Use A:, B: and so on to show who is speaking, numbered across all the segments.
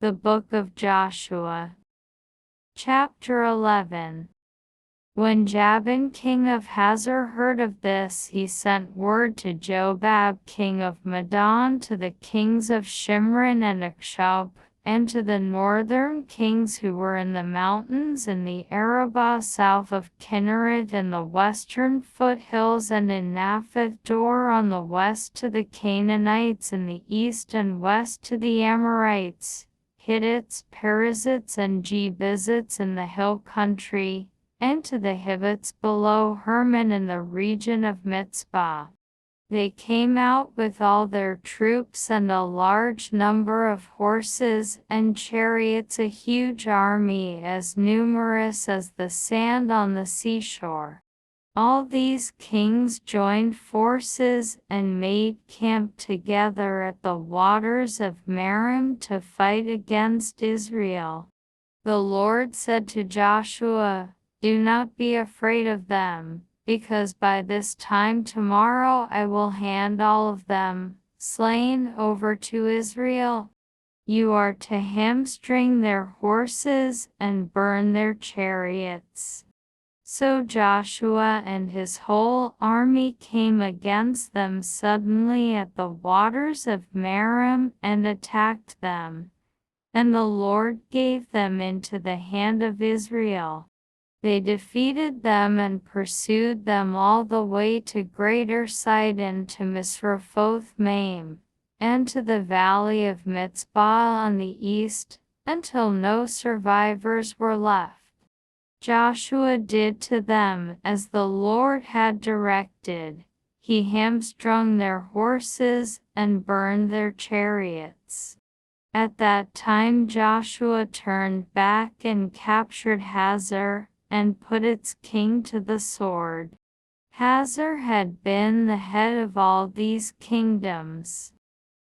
A: The Book of Joshua. Chapter 11. When Jabin king of Hazor heard of this, he sent word to Jobab king of Madon, to the kings of Shimron and Akshub, and to the northern kings who were in the mountains in the Arabah south of Kinneret and the western foothills, and in Naphath Dor on the west, to the Canaanites in the east and west, to the Amorites, Hittites, Perizzites, and Jebusites in the hill country, and to the Hivites below Hermon in the region of Mitzpah. They came out with all their troops and a large number of horses and chariots, a huge army as numerous as the sand on the seashore. All these kings joined forces and made camp together at the waters of Merom to fight against Israel. The Lord said to Joshua, "Do not be afraid of them, because by this time tomorrow I will hand all of them, slain, over to Israel. You are to hamstring their horses and burn their chariots." So Joshua and his whole army came against them suddenly at the waters of Merom and attacked them, and the Lord gave them into the hand of Israel. They defeated them and pursued them all the way to Greater Sidon, to Misrephoth-Maim, and to the valley of Mitzpah on the east, until no survivors were left. Joshua did to them as the Lord had directed. He hamstrung their horses and burned their chariots. At that time Joshua turned back and captured Hazor, and put its king to the sword. Hazor had been the head of all these kingdoms.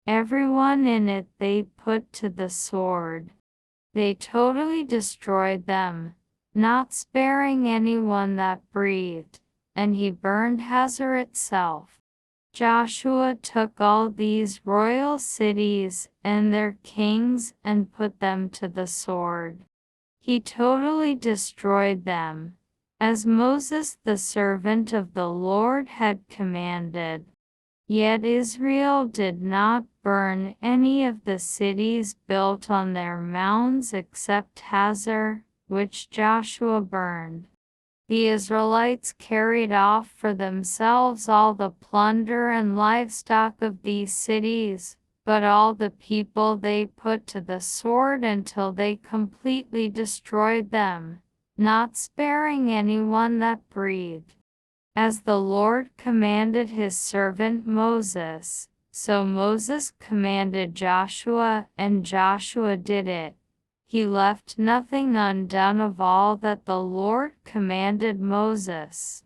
A: Everyone in it they put to the sword. They totally destroyed them, not sparing anyone that breathed, and he burned Hazor itself. Joshua took all these royal cities and their kings and put them to the sword. He totally destroyed them, as Moses the servant of the Lord had commanded. Yet Israel did not burn any of the cities built on their mounds except Hazor, which Joshua burned. The Israelites carried off for themselves all the plunder and livestock of these cities, but all the people they put to the sword until they completely destroyed them, not sparing anyone that breathed. As the Lord commanded his servant Moses, so Moses commanded Joshua, and Joshua did it. He left nothing undone of all that the Lord commanded Moses.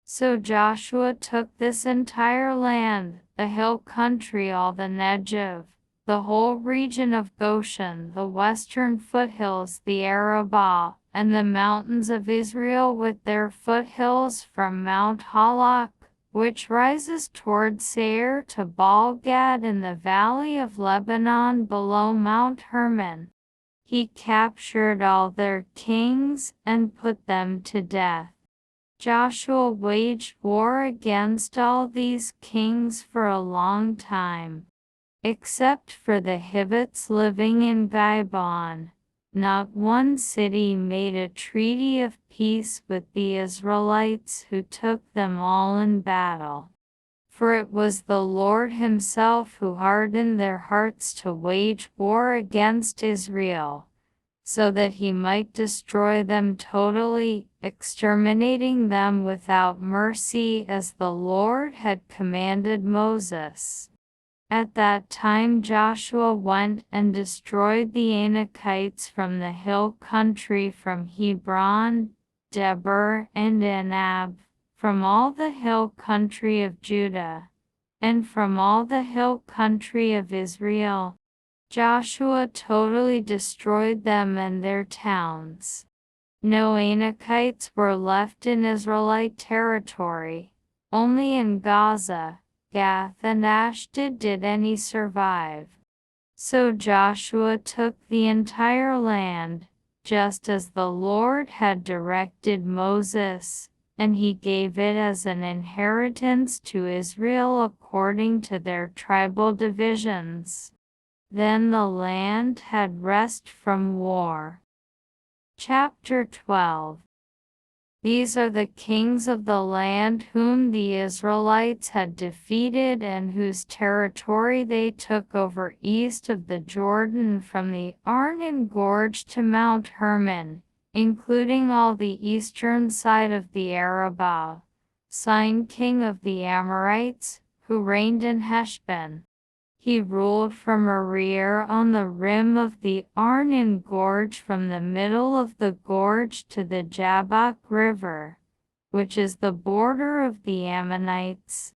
A: So Joshua took this entire land, the hill country, all the Negev, the whole region of Goshen, the western foothills, the Arabah, and the mountains of Israel with their foothills from Mount Halak, which rises toward Seir, to Baal-Gad in the valley of Lebanon below Mount Hermon. He captured all their kings and put them to death. Joshua waged war against all these kings for a long time. Except for the Hivites living in Gibon, not one city made a treaty of peace with the Israelites, who took them all in battle. For it was the Lord himself who hardened their hearts to wage war against Israel, so that he might destroy them totally, exterminating them without mercy, as the Lord had commanded Moses. At that time Joshua went and destroyed the Anakites from the hill country, from Hebron, Debir, and Anab, from all the hill country of Judah, and from all the hill country of Israel. Joshua totally destroyed them and their towns. No Anakites were left in Israelite territory, only in Gaza, Gath, and Ashdod did any survive. So Joshua took the entire land, just as the Lord had directed Moses, and he gave it as an inheritance to Israel according to their tribal divisions. Then the land had rest from war. Chapter 12. These are the kings of the land whom the Israelites had defeated and whose territory they took over east of the Jordan from the Arnon Gorge to Mount Hermon, including all the eastern side of the Arabah, Sihon king of the Amorites, who reigned in Heshbon. He ruled from Aroer on the rim of the Arnon Gorge from the middle of the gorge to the Jabbok River, which is the border of the Ammonites.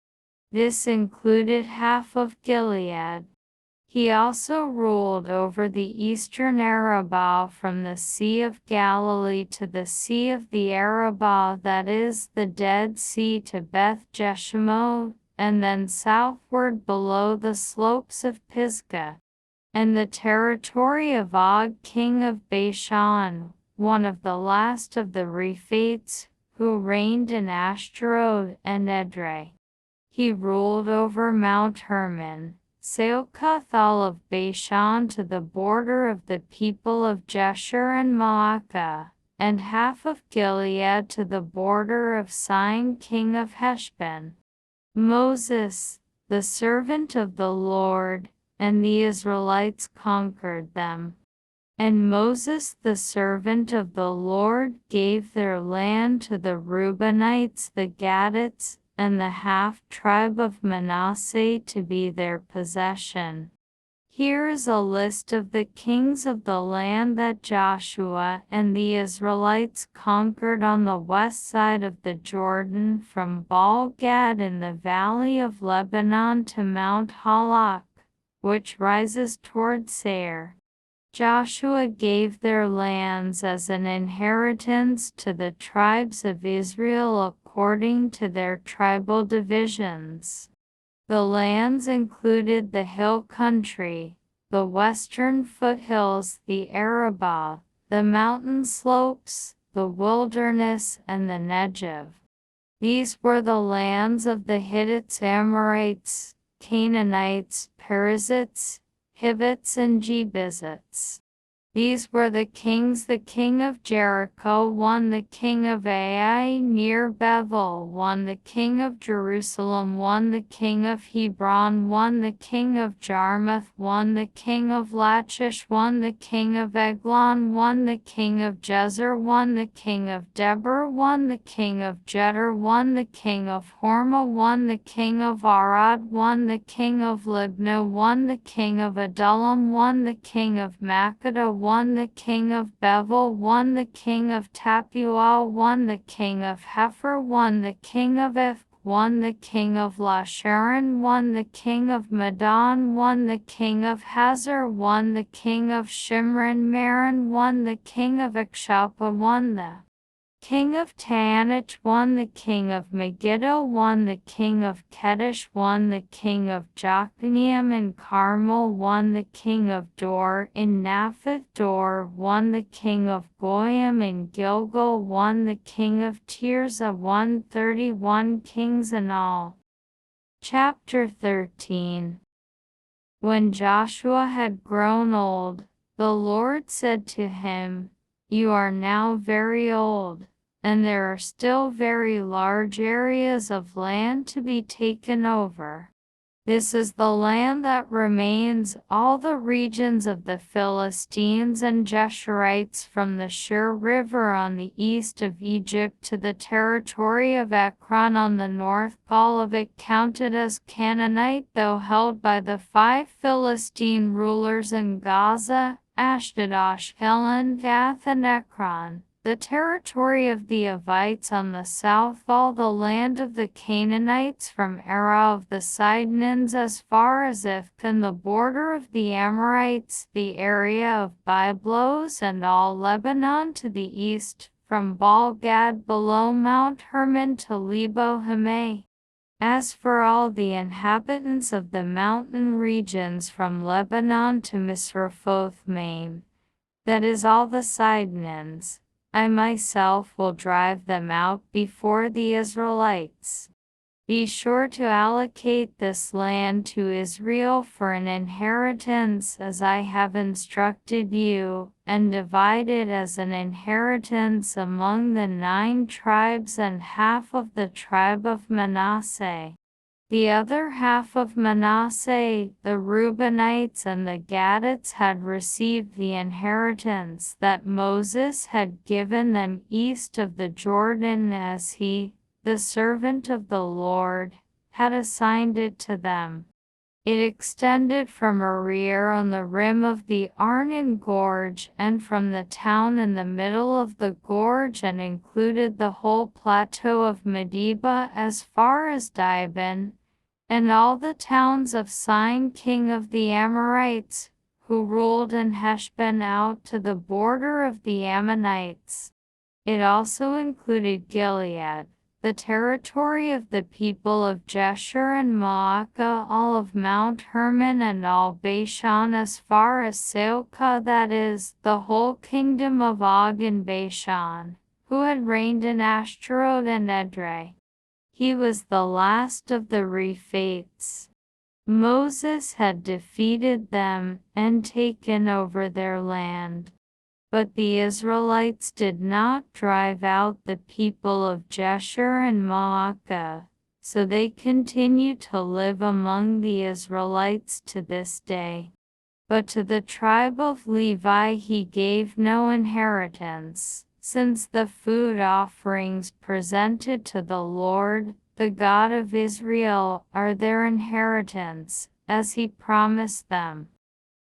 A: This included half of Gilead. He also ruled over the eastern Arabah from the Sea of Galilee to the Sea of the Arabah, that is, the Dead Sea, to Beth Jeshimoth, and then southward below the slopes of Pisgah, and the territory of Og king of Bashan, one of the last of the Rephaites, who reigned in Ashtaroth and Edrei. He ruled over Mount Hermon, Seokoth all of Bashan to the border of the people of Jeshur and Maacah, and half of Gilead to the border of Sihon king of Heshbon. Moses, the servant of the Lord, and the Israelites conquered them. And Moses the servant of the Lord gave their land to the Reubenites, the Gadites, and the half-tribe of Manasseh to be their possession. Here is a list of the kings of the land that Joshua and the Israelites conquered on the west side of the Jordan from Baal-Gad in the valley of Lebanon to Mount Halak, which rises toward Seir. Joshua gave their lands as an inheritance to the tribes of Israel according to their tribal divisions. The lands included the hill country, the western foothills, the Arabah, the mountain slopes, the wilderness, and the Negev. These were the lands of the Hittites, Amorites, Canaanites, Perizzites, Hivites, and Jebusites. These were the kings: the king of Jericho, one the king of Ai near Bethel, one the king of Jerusalem, one the king of Hebron, one the king of Jarmuth, one the king of Lachish, one the king of Eglon, one the king of Jezer, one the king of Debir, one the king of Jeter, one the king of Hormah, one the king of Arad, one the king of Libnah, one the king of Adullam, one the king of Makkedah, one the king of Bevel, one the king of Tappuah, one the king of Hepher, one the king of If, one the king of Lasharon, one the king of Madon, one the king of Hazor, one the king of Shimron Meron, one the king of Akshapah, one the king of Taanach, one the king of Megiddo, one the king of Kedesh, one the king of Jokneam and Carmel, one the king of Dor in Naphath Dor, one the king of Goyim in Gilgal, one the king of Tirzah, 131 kings in all. Chapter 13. When Joshua had grown old, the Lord said to him, "You are now very old, and there are still very large areas of land to be taken over. This is the land that remains, all the regions of the Philistines and Geshurites from the Shur River on the east of Egypt to the territory of Ekron on the north, all of it counted as Canaanite, though held by the 5 Philistine rulers in Gaza, Ashdod, Ashkelon, Gath, and Ekron. The territory of the Avites on the south, all the land of the Canaanites from Arah of the Sidonians as far as Ifkan, the border of the Amorites, the area of Byblos, and all Lebanon to the east, from Baal-Gad below Mount Hermon to Lebo Hamath. As for all the inhabitants of the mountain regions from Lebanon to Misrephoth-maim, that is all the Sidonians, I myself will drive them out before the Israelites. Be sure to allocate this land to Israel for an inheritance as I have instructed you, and divide it as an inheritance among the 9 tribes and half of the tribe of Manasseh. The other half of Manasseh, the Reubenites and the Gadites had received the inheritance that Moses had given them east of the Jordan as he, the servant of the Lord, had assigned it to them. It extended from Aroer on the rim of the Arnon Gorge and from the town in the middle of the gorge and included the whole plateau of Medeba as far as Dibon, and all the towns of Sihon king of the Amorites, who ruled in Heshbon out to the border of the Ammonites. It also included Gilead, the territory of the people of Jeshur and Maacah, all of Mount Hermon and all Bashan as far as Seokah, that is, the whole kingdom of Og in Bashan, who had reigned in Ashtaroth and Edrei. He was the last of the Rephaites. Moses had defeated them and taken over their land. But the Israelites did not drive out the people of Jeshur and Maacah, so they continue to live among the Israelites to this day. But to the tribe of Levi he gave no inheritance, since the food offerings presented to the Lord, the God of Israel, are their inheritance, as he promised them.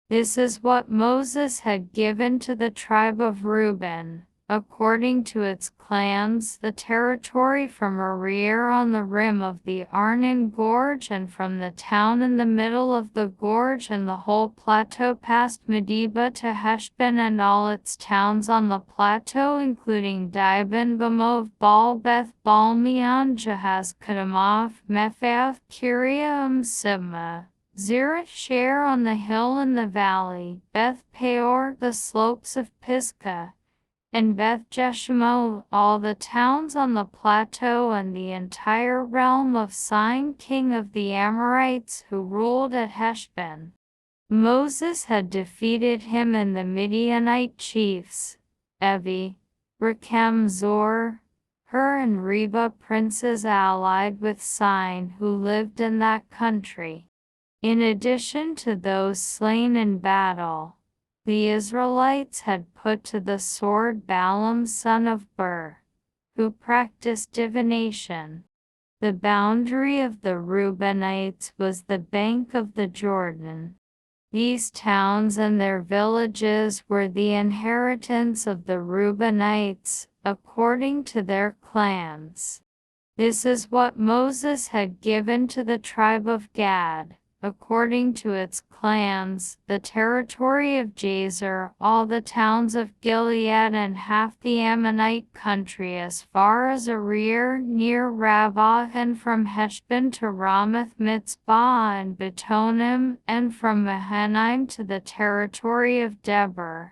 A: This is what Moses had given to the tribe of Reuben, according to its clans, the territory from Aroer on the rim of the Arnon Gorge and from the town in the middle of the gorge and the whole plateau past Medeba to Heshbon and all its towns on the plateau, including Dibon, Bamoth, Baal, Beth, Balmeon, Jahaz, Kedemoth, Mephaath, Kiriaim, Sibmah, Zerah, Sher on the hill in the valley, Beth Peor, the slopes of Pisgah, and Beth Jeshimoth, all the towns on the plateau and the entire realm of Sihon king of the Amorites who ruled at Heshbon. Moses had defeated him and the Midianite chiefs, Evi, Rechem, Zor, Hur and Reba, princes allied with Sihon who lived in that country. In addition to those slain in battle, the Israelites had put to the sword Balaam son of Beor, who practiced divination. The boundary of the Reubenites was the bank of the Jordan. These towns and their villages were the inheritance of the Reubenites, according to their clans. This is what Moses had given to the tribe of Gad, according to its clans, the territory of Jazer, all the towns of Gilead and half the Ammonite country as far as Aroer near Rabbah, and from Heshbon to Ramath Mitzpah and Betonim, and from Mahanaim to the territory of Debir.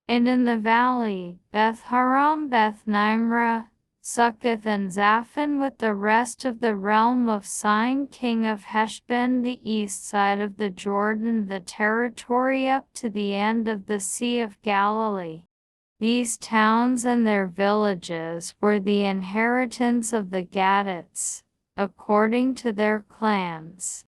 A: And in the valley, Beth Haram, Beth Nimrah, Succoth and Zaphon with the rest of the realm of Sihon king of Heshbon, the east side of the Jordan, the territory up to the end of the Sea of Galilee. These towns and their villages were the inheritance of the Gadites, according to their clans.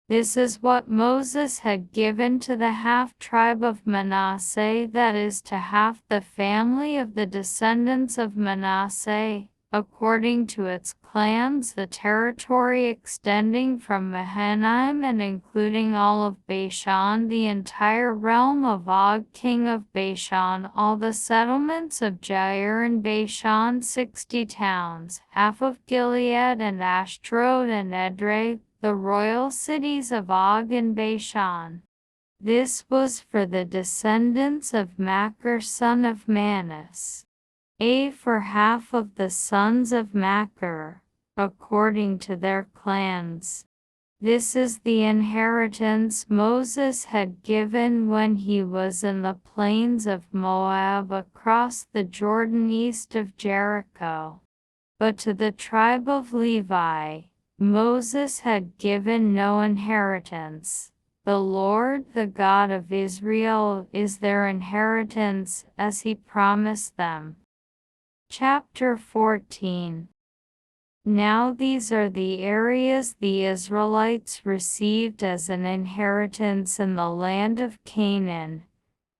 A: This is what Moses had given to the half-tribe of Manasseh, that is, to half the family of the descendants of Manasseh, according to its clans, the territory extending from Mahanaim and including all of Bashan, the entire realm of Og king of Bashan, all the settlements of Jair and Bashan, 60 towns, half of Gilead and Ashtaroth and Edrei, the royal cities of Og and Bashan. This was for the descendants of Machir son of Manus. For half of the sons of Machir, according to their clans. This is the inheritance Moses had given when he was in the plains of Moab across the Jordan east of Jericho. But to the tribe of Levi, Moses had given no inheritance. The Lord, the God of Israel, is their inheritance, as he promised them. Chapter 14. Now these are the areas the Israelites received as an inheritance in the land of Canaan,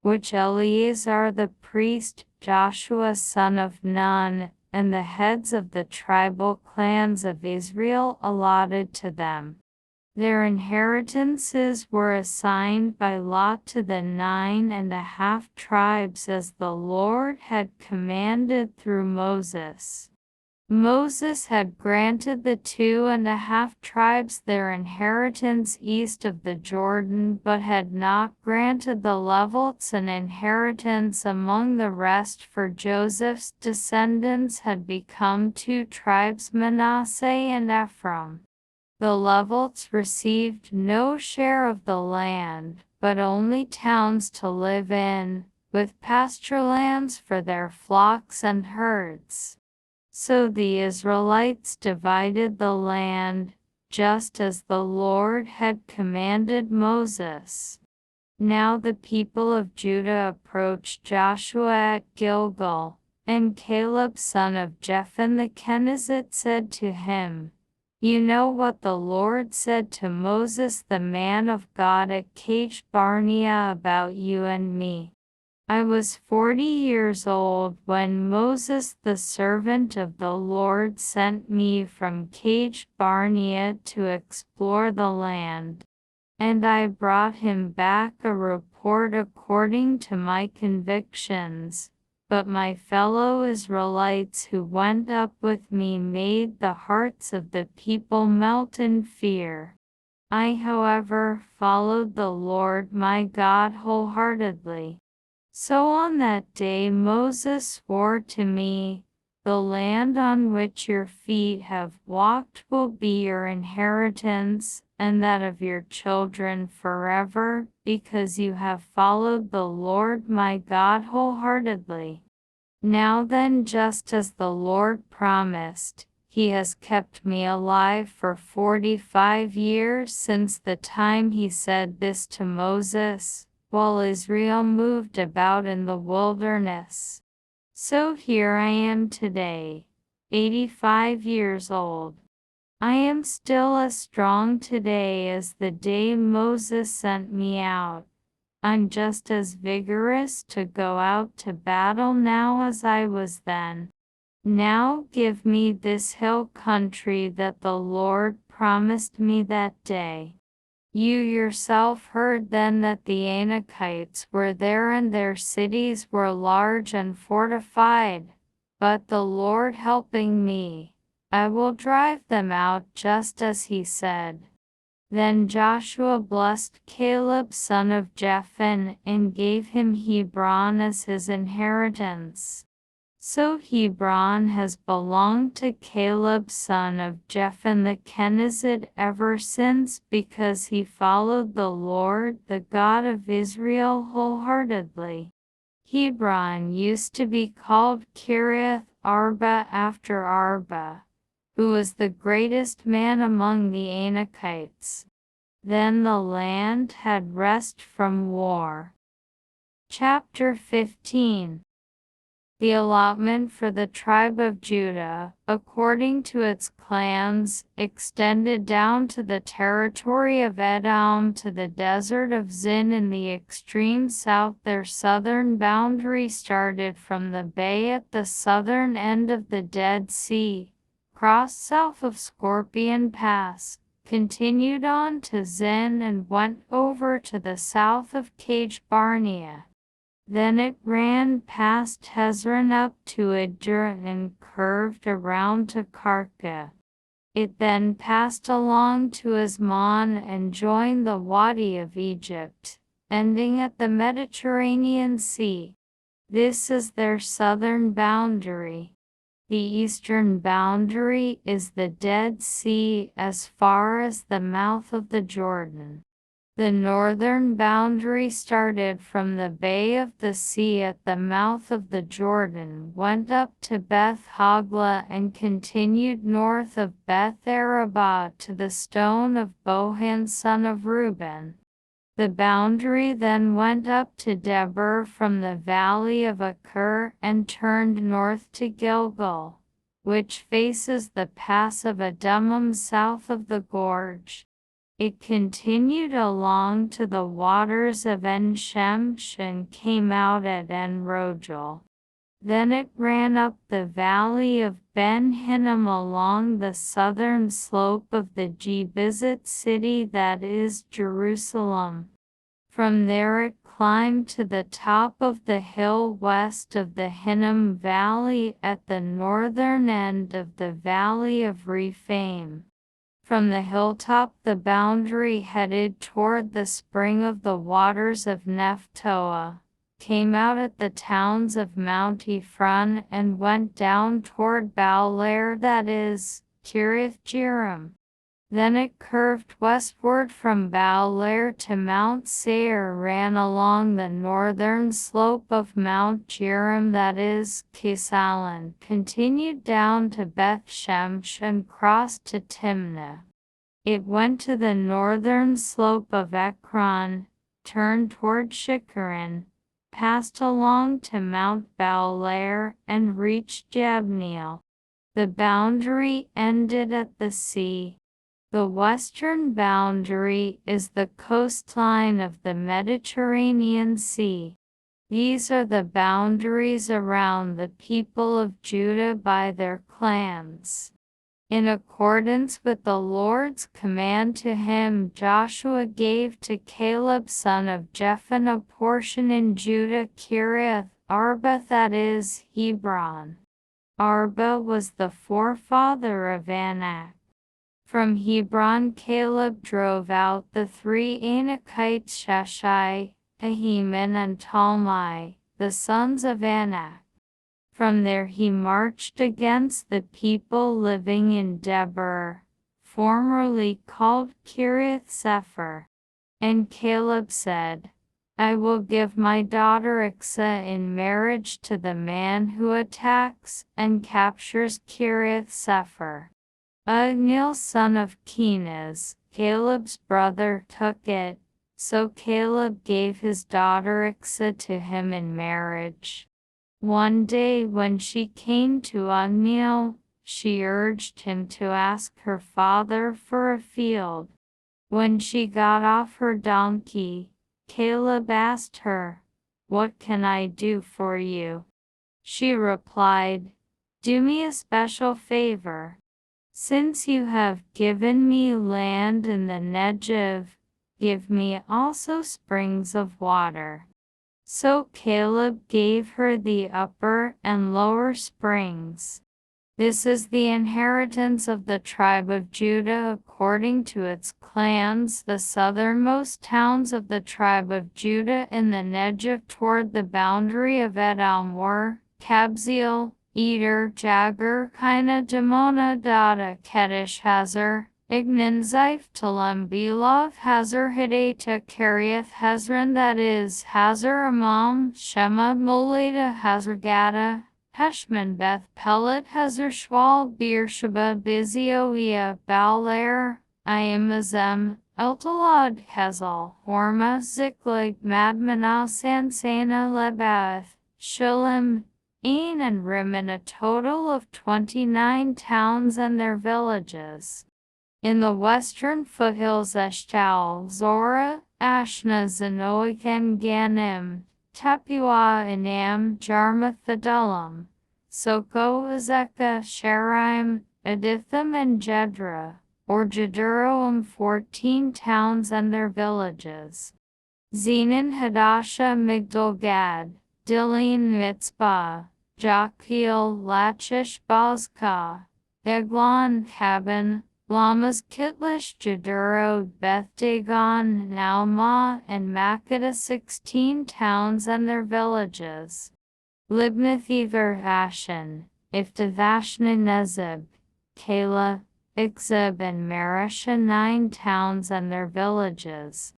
A: which Eleazar the priest, Joshua son of Nun, and the heads of the tribal clans of Israel allotted to them. Their inheritances were assigned by lot to the 9.5 tribes as the Lord had commanded through Moses. Moses had granted the 2.5 tribes their inheritance east of the Jordan, but had not granted the Levites an inheritance among the rest, for Joseph's descendants had become 2 tribes, Manasseh and Ephraim. The Levites received no share of the land, but only towns to live in, with pasture lands for their flocks and herds. So the Israelites divided the land, just as the Lord had commanded Moses. Now the people of Judah approached Joshua at Gilgal, and Caleb son of Jephunneh the Kenizzite said to him, "You know what the Lord said to Moses the man of God at Kadesh Barnea about you and me. I was 40 years old when Moses the servant of the Lord sent me from Kadesh Barnea to explore the land, and I brought him back a report according to my convictions. But my fellow Israelites who went up with me made the hearts of the people melt in fear. I, however, followed the Lord my God wholeheartedly. So on that day Moses swore to me, 'The land on which your feet have walked will be your inheritance, and that of your children forever, because you have followed the Lord my God wholeheartedly.' Now then, just as the Lord promised, he has kept me alive for 45 years since the time he said this to Moses, while Israel moved about in the wilderness. So here I am today, 85 years old. I am still as strong today as the day Moses sent me out. I'm just as vigorous to go out to battle now as I was then. Now give me this hill country that the Lord promised me that day. You yourself heard then that the Anakites were there and their cities were large and fortified, but the Lord helping me, I will drive them out just as he said." Then Joshua blessed Caleb son of Jephunneh and gave him Hebron as his inheritance. So Hebron has belonged to Caleb son of Jephunneh the Kenizzite ever since, because he followed the Lord, the God of Israel, wholeheartedly. Hebron used to be called Kiriath Arba after Arba, who was the greatest man among the Anakites. Then the land had rest from war. Chapter 15. The allotment for the tribe of Judah, according to its clans, extended down to the territory of Edom to the desert of Zin in the extreme south. Their southern boundary started from the bay at the southern end of the Dead Sea, crossed south of Scorpion Pass, continued on to Zin, and went over to the south of Kadesh Barnea. Then it ran past Hezron up to Idr and curved around to Karka. It then passed along to Asmon and joined the Wadi of Egypt, ending at the Mediterranean Sea. This is their southern boundary. The eastern boundary is the Dead Sea as far as the mouth of the Jordan. The northern boundary started from the Bay of the Sea at the mouth of the Jordan, went up to Beth Hogla and continued north of Beth Arabah to the stone of Bohan son of Reuben. The boundary then went up to Debir from the valley of Achor and turned north to Gilgal, which faces the pass of Adumim south of the gorge. It continued along to the waters of En-Shemesh and came out at En-Rogel. Then it ran up the valley of Ben-Hinnom along the southern slope of the Jebusite city that is Jerusalem. From there it climbed to the top of the hill west of the Hinnom Valley at the northern end of the valley of Rephaim. From the hilltop the boundary headed toward the spring of the waters of Nephtoah, came out at the towns of Mount Ephron and went down toward Baal-ler, that is, Kiriath-Jearim. Then it curved westward from Baal-ler to Mount Seir, ran along the northern slope of Mount Jearim, that is, Chesalon, continued down to Beth-Shemesh and crossed to Timnah. It went to the northern slope of Ekron, turned toward Shikkeron, passed along to Mount Baal-ler and reached Jabneel. The boundary ended at the sea. The western boundary is the coastline of the Mediterranean Sea. These are the boundaries around the people of Judah by their clans. In accordance with the Lord's command to him, Joshua gave to Caleb son of Jephunneh a portion in Judah, Kiriath Arba, that is, Hebron. Arba was the forefather of Anak. From Hebron Caleb drove out the 3 Anakites, Sheshai, Ahiman and Talmai, the sons of Anak. From there he marched against the people living in Debir, formerly called Kiriath Sepher. And Caleb said, I will give my daughter Iksa in marriage to the man who attacks and captures Kiriath Sepher. Othniel son of Kenaz, Caleb's brother, took it, so Caleb gave his daughter Iksa to him in marriage. One day when she came to Othniel, she urged him to ask her father for a field. When she got off her donkey, Caleb asked her, What can I do for you? She replied, Do me a special favor. Since you have given me land in the Negev, give me also springs of water. So Caleb gave her the upper and lower springs. This is the inheritance of the tribe of Judah according to its clans. The southernmost towns of the tribe of Judah in the Negev toward the boundary of Edom were Kabzeel, Eder, Jagur, Kina, Dimona, Dada, Kedesh, Hazar, Ignan, Ziph, Telem, Belov, Hazar, Hidata, Kiriath, Hezron, that is, Hazar, Amam, Shema, Moleda, Hazar, Gada, Heshman, Beth, Pelet, Hazar, Shwal, Beersheba, Bizioia, Baal-ler, Iamazem, Eltalad, Hezal, Horma, Ziklag, Madmanah, Sansana, Lebath, Shulim, Ain and Rimmon, a total of 29 towns and their villages. In the western foothills Eshtaol, Zorah, Ashna, Zanoach and Ganim, Tepuah, Enam, Jarmuth, Adullam, Soko, Azekah, Sharaim, Aditham and Jedra, or Jeduroam, 14 towns and their villages. Zenan, Hadasha, Migdal-gad, Diline, Mitzpah, Joktheel, Lachish, Bozkah, Eglon, Haben, Lamas, Kitlish, Jeduro, Beth-dagon, Naamah, and Makkedah, 16 towns and their villages. Libnath, Eger, Ashan, Iftavashna, Nezib, Kala, Ikzib and Mareshah, 9 towns and their villages.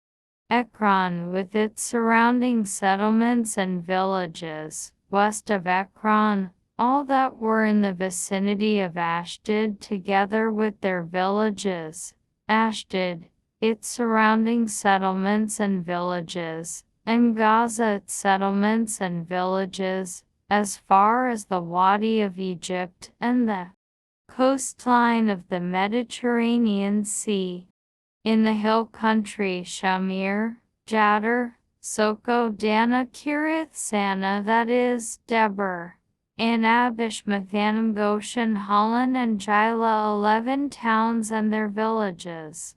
A: Ekron with its surrounding settlements and villages, west of Ekron, all that were in the vicinity of Ashdod together with their villages, Ashdod, its surrounding settlements and villages, and Gaza its settlements and villages, as far as the Wadi of Egypt and the coastline of the Mediterranean Sea. In the hill country Shamir, Jadar, Soko, Dana, Kirith, Sana, that is, Debir, Anab, Ishmathanim, Goshen, Holland, and Jila, 11 towns and their villages.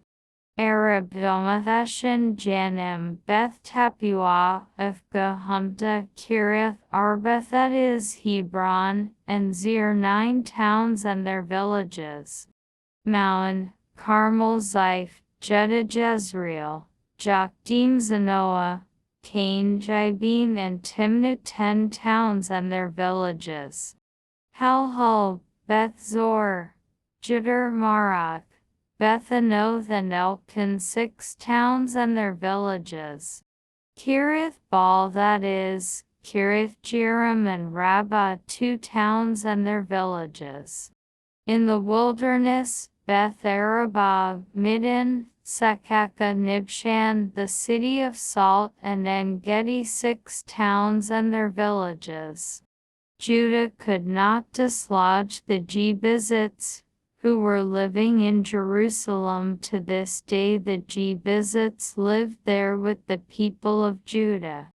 A: Arab, Domathashin, Janim, Beth Tappuah, Ifka, Humta, Kirith, Arbeth, that is, Hebron, and Zir, 9 towns and their villages. Maon, Carmel, Ziph, Jeddah, Jezreel, Jokdeam, Zanoah, Cain, Jibin, and Timnah, 10 towns and their villages. Halhul, Beth Zor, Judar, Marak, Beth Anoth, and Elkin, 6 towns and their villages. Kirith Baal, that is, Kirith Jearim, and Rabbah, 2 towns and their villages. In the wilderness, Beth Arabah, Middin, Sekaka, Nibshan, the city of salt, and En-Gedi, 6 towns and their villages. Judah could not dislodge the Jebusites, who were living in Jerusalem. To this day the Jebusites lived there with the people of Judah.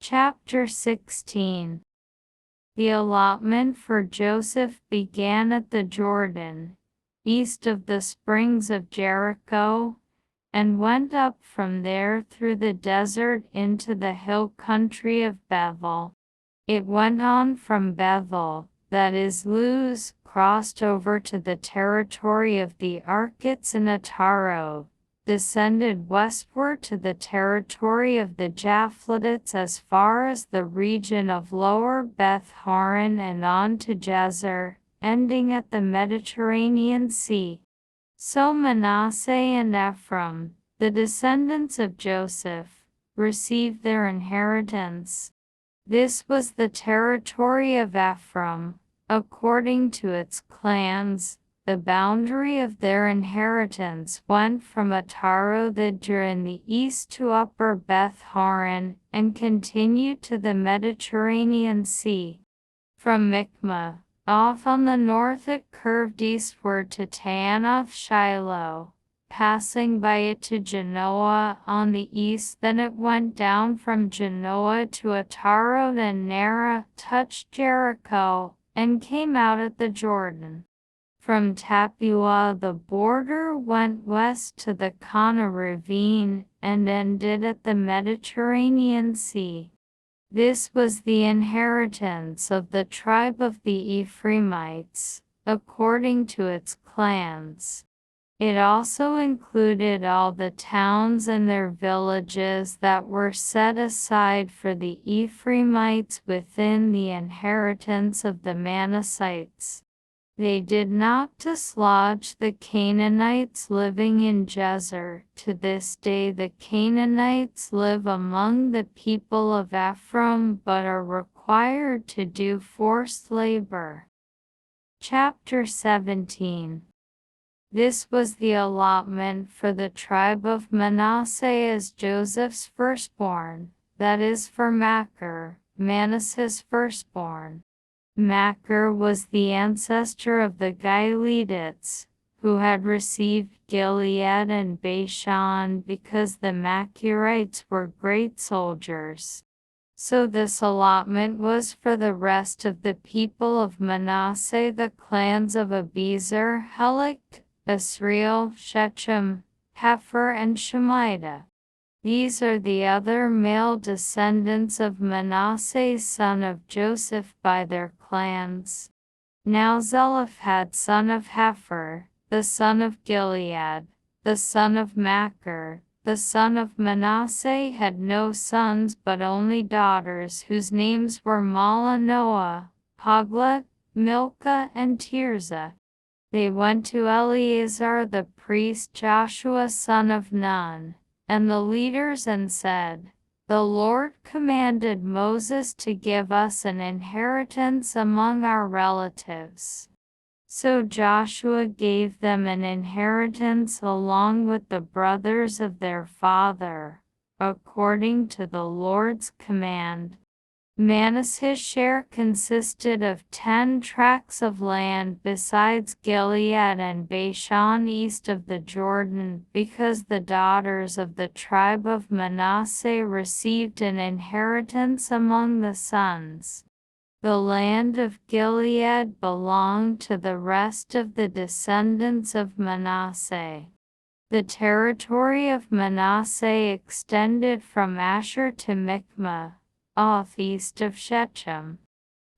A: Chapter 16. The allotment for Joseph began at the Jordan, east of the springs of Jericho, and went up from there through the desert into the hill country of Bethel. It went on from Bethel, that is Luz, crossed over to the territory of the Arkites and Ataro, descended westward to the territory of the Japhletites as far as the region of Lower Beth Horon and on to Jazer, ending at the Mediterranean Sea. So Manasseh and Ephraim, the descendants of Joseph, received their inheritance. This was the territory of Ephraim, according to its clans. The boundary of their inheritance went from Ataro the Dir in the east to Upper Beth Horon, and continued to the Mediterranean Sea. From Mikmah, off on the north it curved eastward to Taanath Shiloh, passing by it to Genoa on the east. Then it went down from Genoa to Ataro, then Nara, touched Jericho, and came out at the Jordan. From Tappuah the border went west to the Kana ravine, and ended at the Mediterranean Sea. This was the inheritance of the tribe of the Ephraimites, according to its clans. It also included all the towns and their villages that were set aside for the Ephraimites within the inheritance of the Manassites. They did not dislodge the Canaanites living in Jazer. To this day the Canaanites live among the people of Ephraim but are required to do forced labor. Chapter 17. This was the allotment for the tribe of Manasseh as Joseph's firstborn, that is for Machir, Manasseh's firstborn. Machir was the ancestor of the Gileadites, who had received Gilead and Bashan because the Machirites were great soldiers. So this allotment was for the rest of the people of Manasseh, the clans of Abiezer, Helek, Asriel, Shechem, Hefer, and Shemida. These are the other male descendants of Manasseh son of Joseph by their clans. Now Zelophehad son of Hefer, the son of Gilead, the son of Machir, the son of Manasseh, had no sons but only daughters whose names were Mala, Noah, Hogla, Milcah and Tirzah. They went to Eleazar the priest, Joshua son of Nun, and the leaders and said, "The Lord commanded Moses to give us an inheritance among our relatives." So Joshua gave them an inheritance along with the brothers of their father, according to the Lord's command. Manasseh's share consisted of 10 tracts of land besides Gilead and Bashan east of the Jordan, because the daughters of the tribe of Manasseh received an inheritance among the sons. The land of Gilead belonged to the rest of the descendants of Manasseh. The territory of Manasseh extended from Asher to Michmah, off east of Shechem.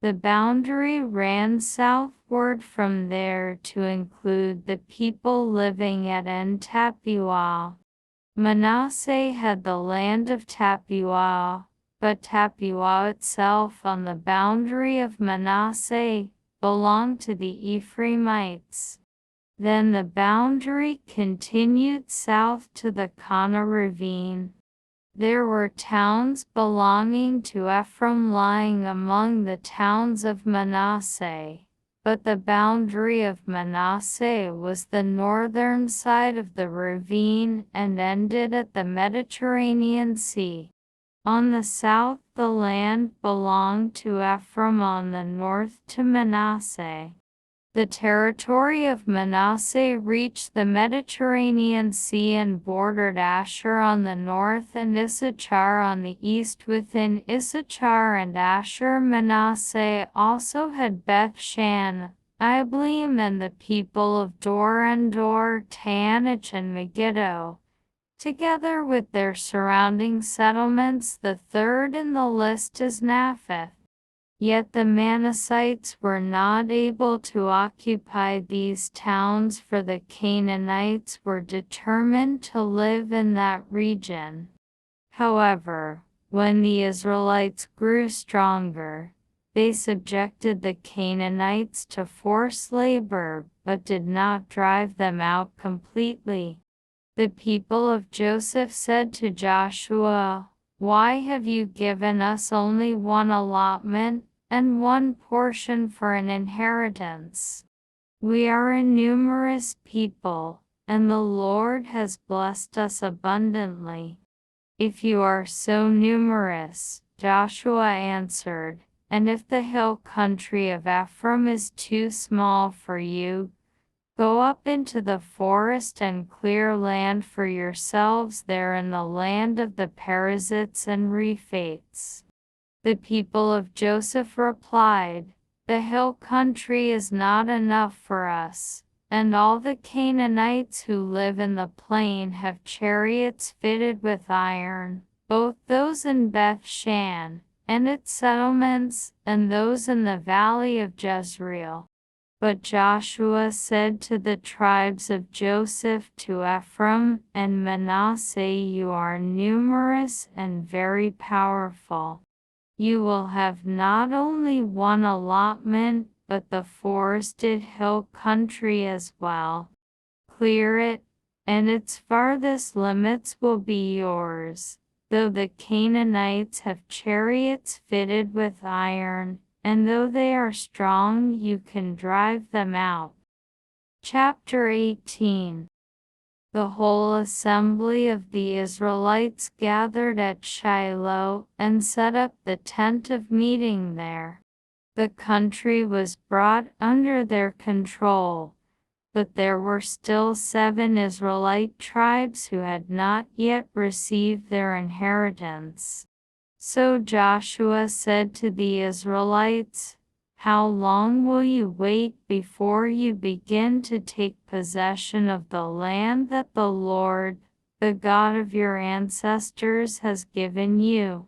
A: The boundary ran southward from there to include the people living at En-Tappuah. Manasseh had the land of Tappuah, but Tappuah itself on the boundary of Manasseh belonged to the Ephraimites. Then the boundary continued south to the Kana ravine. There were towns belonging to Ephraim lying among the towns of Manasseh, but the boundary of Manasseh was the northern side of the ravine and ended at the Mediterranean Sea. On the south the land belonged to Ephraim, on the north to Manasseh. The territory of Manasseh reached the Mediterranean Sea and bordered Asher on the north and Issachar on the east. Within Issachar and Asher, Manasseh also had Beth-shan, Ibleam, and the people of Dor and Dor, Taanach and Megiddo, together with their surrounding settlements. The third in the list is Naphath. Yet the Manassites were not able to occupy these towns, for the Canaanites were determined to live in that region. However, when the Israelites grew stronger, they subjected the Canaanites to forced labor, but did not drive them out completely. The people of Joseph said to Joshua, "Why have you given us only one allotment and one portion for an inheritance? We are a numerous people, and the Lord has blessed us abundantly." "If you are so numerous," Joshua answered, "and if the hill country of Ephraim is too small for you, go up into the forest and clear land for yourselves there in the land of the Perizzites and Rephaites." The people of Joseph replied, "The hill country is not enough for us, and all the Canaanites who live in the plain have chariots fitted with iron, both those in Beth-shan and its settlements, and those in the valley of Jezreel." But Joshua said to the tribes of Joseph, to Ephraim and Manasseh, "You are numerous and very powerful. You will have not only one allotment, but the forested hill country as well. Clear it, and its farthest limits will be yours, though the Canaanites have chariots fitted with iron, and though they are strong, you can drive them out." Chapter 18. The whole assembly of the Israelites gathered at Shiloh and set up the tent of meeting there. The country was brought under their control, but there were still 7 Israelite tribes who had not yet received their inheritance. So Joshua said to the Israelites, "How long will you wait before you begin to take possession of the land that the Lord, the God of your ancestors, has given you?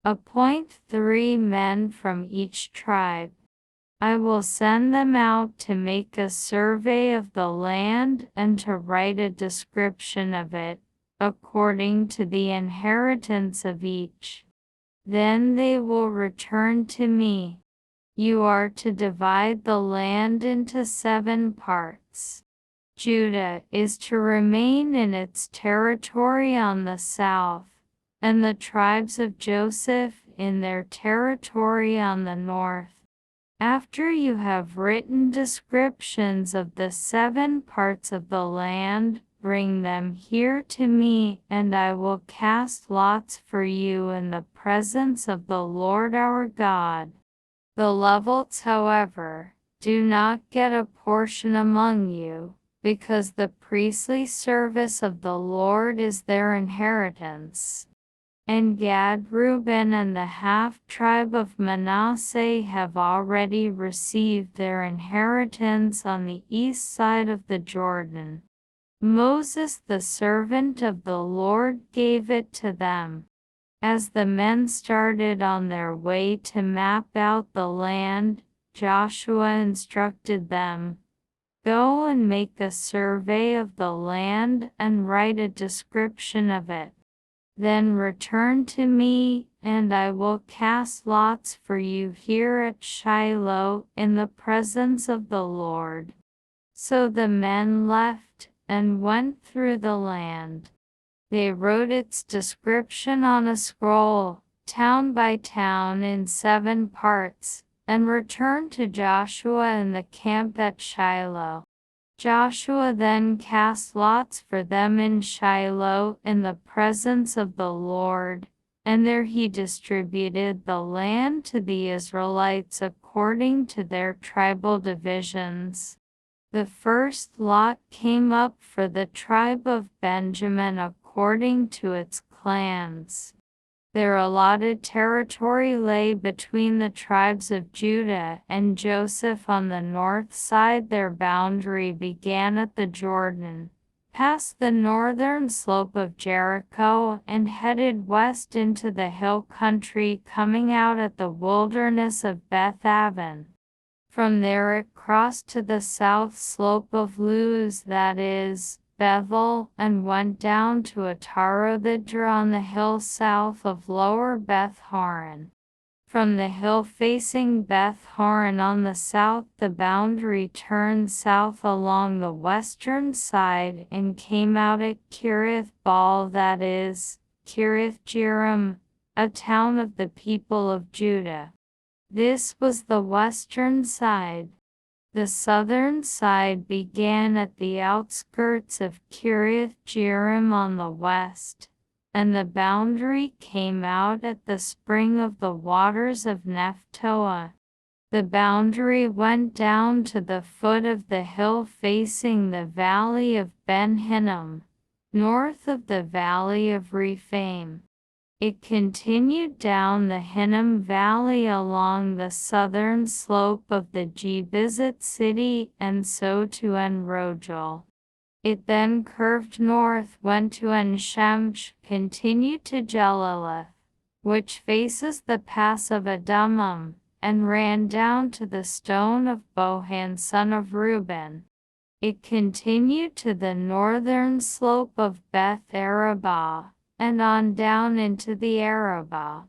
A: Appoint 3 men from each tribe. I will send them out to make a survey of the land and to write a description of it, according to the inheritance of each. Then they will return to me. You are to divide the land into 7 parts. Judah is to remain in its territory on the south, and the tribes of Joseph in their territory on the north. After you have written descriptions of the 7 parts of the land, bring them here to me, and I will cast lots for you in the presence of the Lord our God. The Levites, however, do not get a portion among you, because the priestly service of the Lord is their inheritance. And Gad, Reuben, and the half-tribe of Manasseh have already received their inheritance on the east side of the Jordan. Moses, the servant of the Lord, gave it to them. As the men started on their way to map out the land, Joshua instructed them, "Go and make a survey of the land and write a description of it. Then return to me, and I will cast lots for you here at Shiloh in the presence of the Lord." So the men left and went through the land. They wrote its description on a scroll, town by town in 7 parts, and returned to Joshua in the camp at Shiloh. Joshua then cast lots for them in Shiloh in the presence of the Lord, and there he distributed the land to the Israelites according to their tribal divisions. The first lot came up for the tribe of Benjamin according to its clans. Their allotted territory lay between the tribes of Judah and Joseph on the north side. Their boundary began at the Jordan, past the northern slope of Jericho, and headed west into the hill country, coming out at the wilderness of Beth Aven. From there it crossed to the south slope of Luz, that is, Bethel, and went down to Atarothidra on the hill south of Lower Beth Horon. From the hill facing Beth Horon on the south, the boundary turned south along the western side and came out at Kiriath Baal, that is, Kiriath Jearim, a town of the people of Judah. This was the western side. The southern side began at the outskirts of Kiriath Jearim on the west, and the boundary came out at the spring of the waters of Nephtoah. The boundary went down to the foot of the hill facing the valley of Ben Hinnom, north of the valley of Rephaim. It continued down the Hinnom Valley along the southern slope of the Jebusite city and so to En-Rogel. It then curved north, went to En-Shemsh, continued to Jelaleth, which faces the pass of Adummim, and ran down to the stone of Bohan son of Reuben. It continued to the northern slope of Beth Arabah, and on down into the Arabah.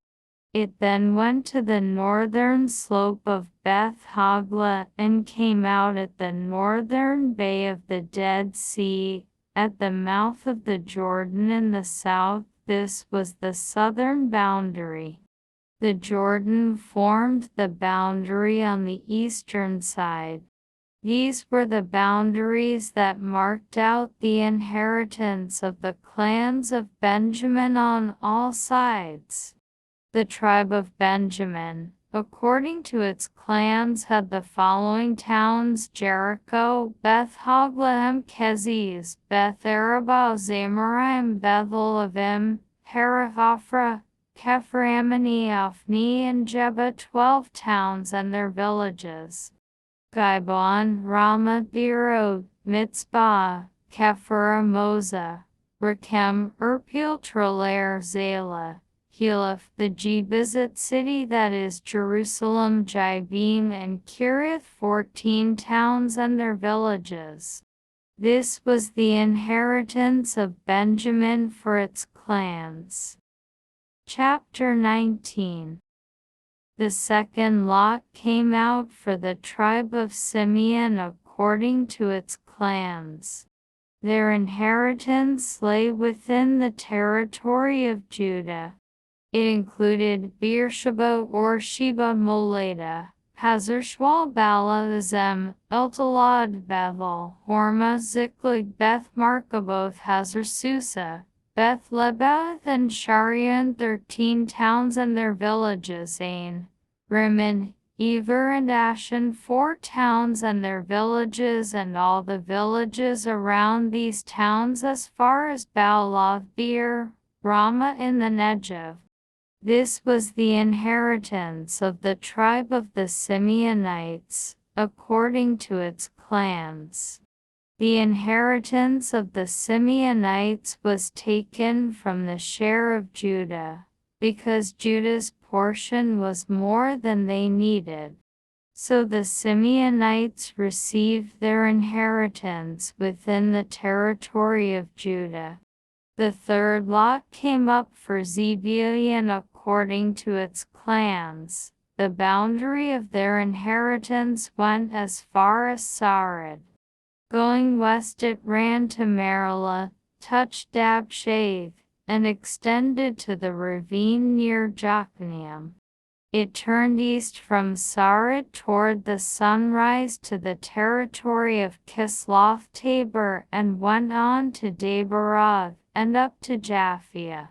A: It then went to the northern slope of Beth Hogla and came out at the northern bay of the Dead Sea, at the mouth of the Jordan in the south. This was the southern boundary. The Jordan formed the boundary on the eastern side. These were the boundaries that marked out the inheritance of the clans of Benjamin on all sides. The tribe of Benjamin, according to its clans, had the following towns: Jericho, Beth Hogla, Keziz, Beth Arabah, Zamaraim, Bethel Avim, Haraphra, Kephrammani, Ophni, and Jeba, 12 towns and their villages. Gibon, Ramah, Beerot, Mitzpah, Kephirah, Moza, Rechem, Irpeel, Trolair, Zela, Heleph, the Jebusite city, that is Jerusalem, Jibim, and Kiriath, 14 towns and their villages. This was the inheritance of Benjamin for its clans. Chapter 19. The second lot came out for the tribe of Simeon according to its clans. Their inheritance lay within the territory of Judah. It included Beersheba or Sheba Moleda, Hazar-Shual, Bala, Zem, Eltalad, Bethel, Hormah, Ziklag, Beth Markaboth, Hazar Susa, Beth Lebath, and Sharian, 13 towns and their villages, Ain, Rimmon, Ever, and Ashan, 4 towns and their villages, and all the villages around these towns as far as Baalath Beer, Ramah in the Negev. This was the inheritance of the tribe of the Simeonites, according to its clans. The inheritance of the Simeonites was taken from the share of Judah, because Judah's portion was more than they needed. So the Simeonites received their inheritance within the territory of Judah. The third lot came up for Zebulun according to its clans. The boundary of their inheritance went as far as Sarid. Going west it ran to Marilah, touched Dabshave, and extended to the ravine near Jokneam. It turned east from Sarid toward the sunrise to the territory of Kisloth Tabor and went on to Daberoth and up to Japhia.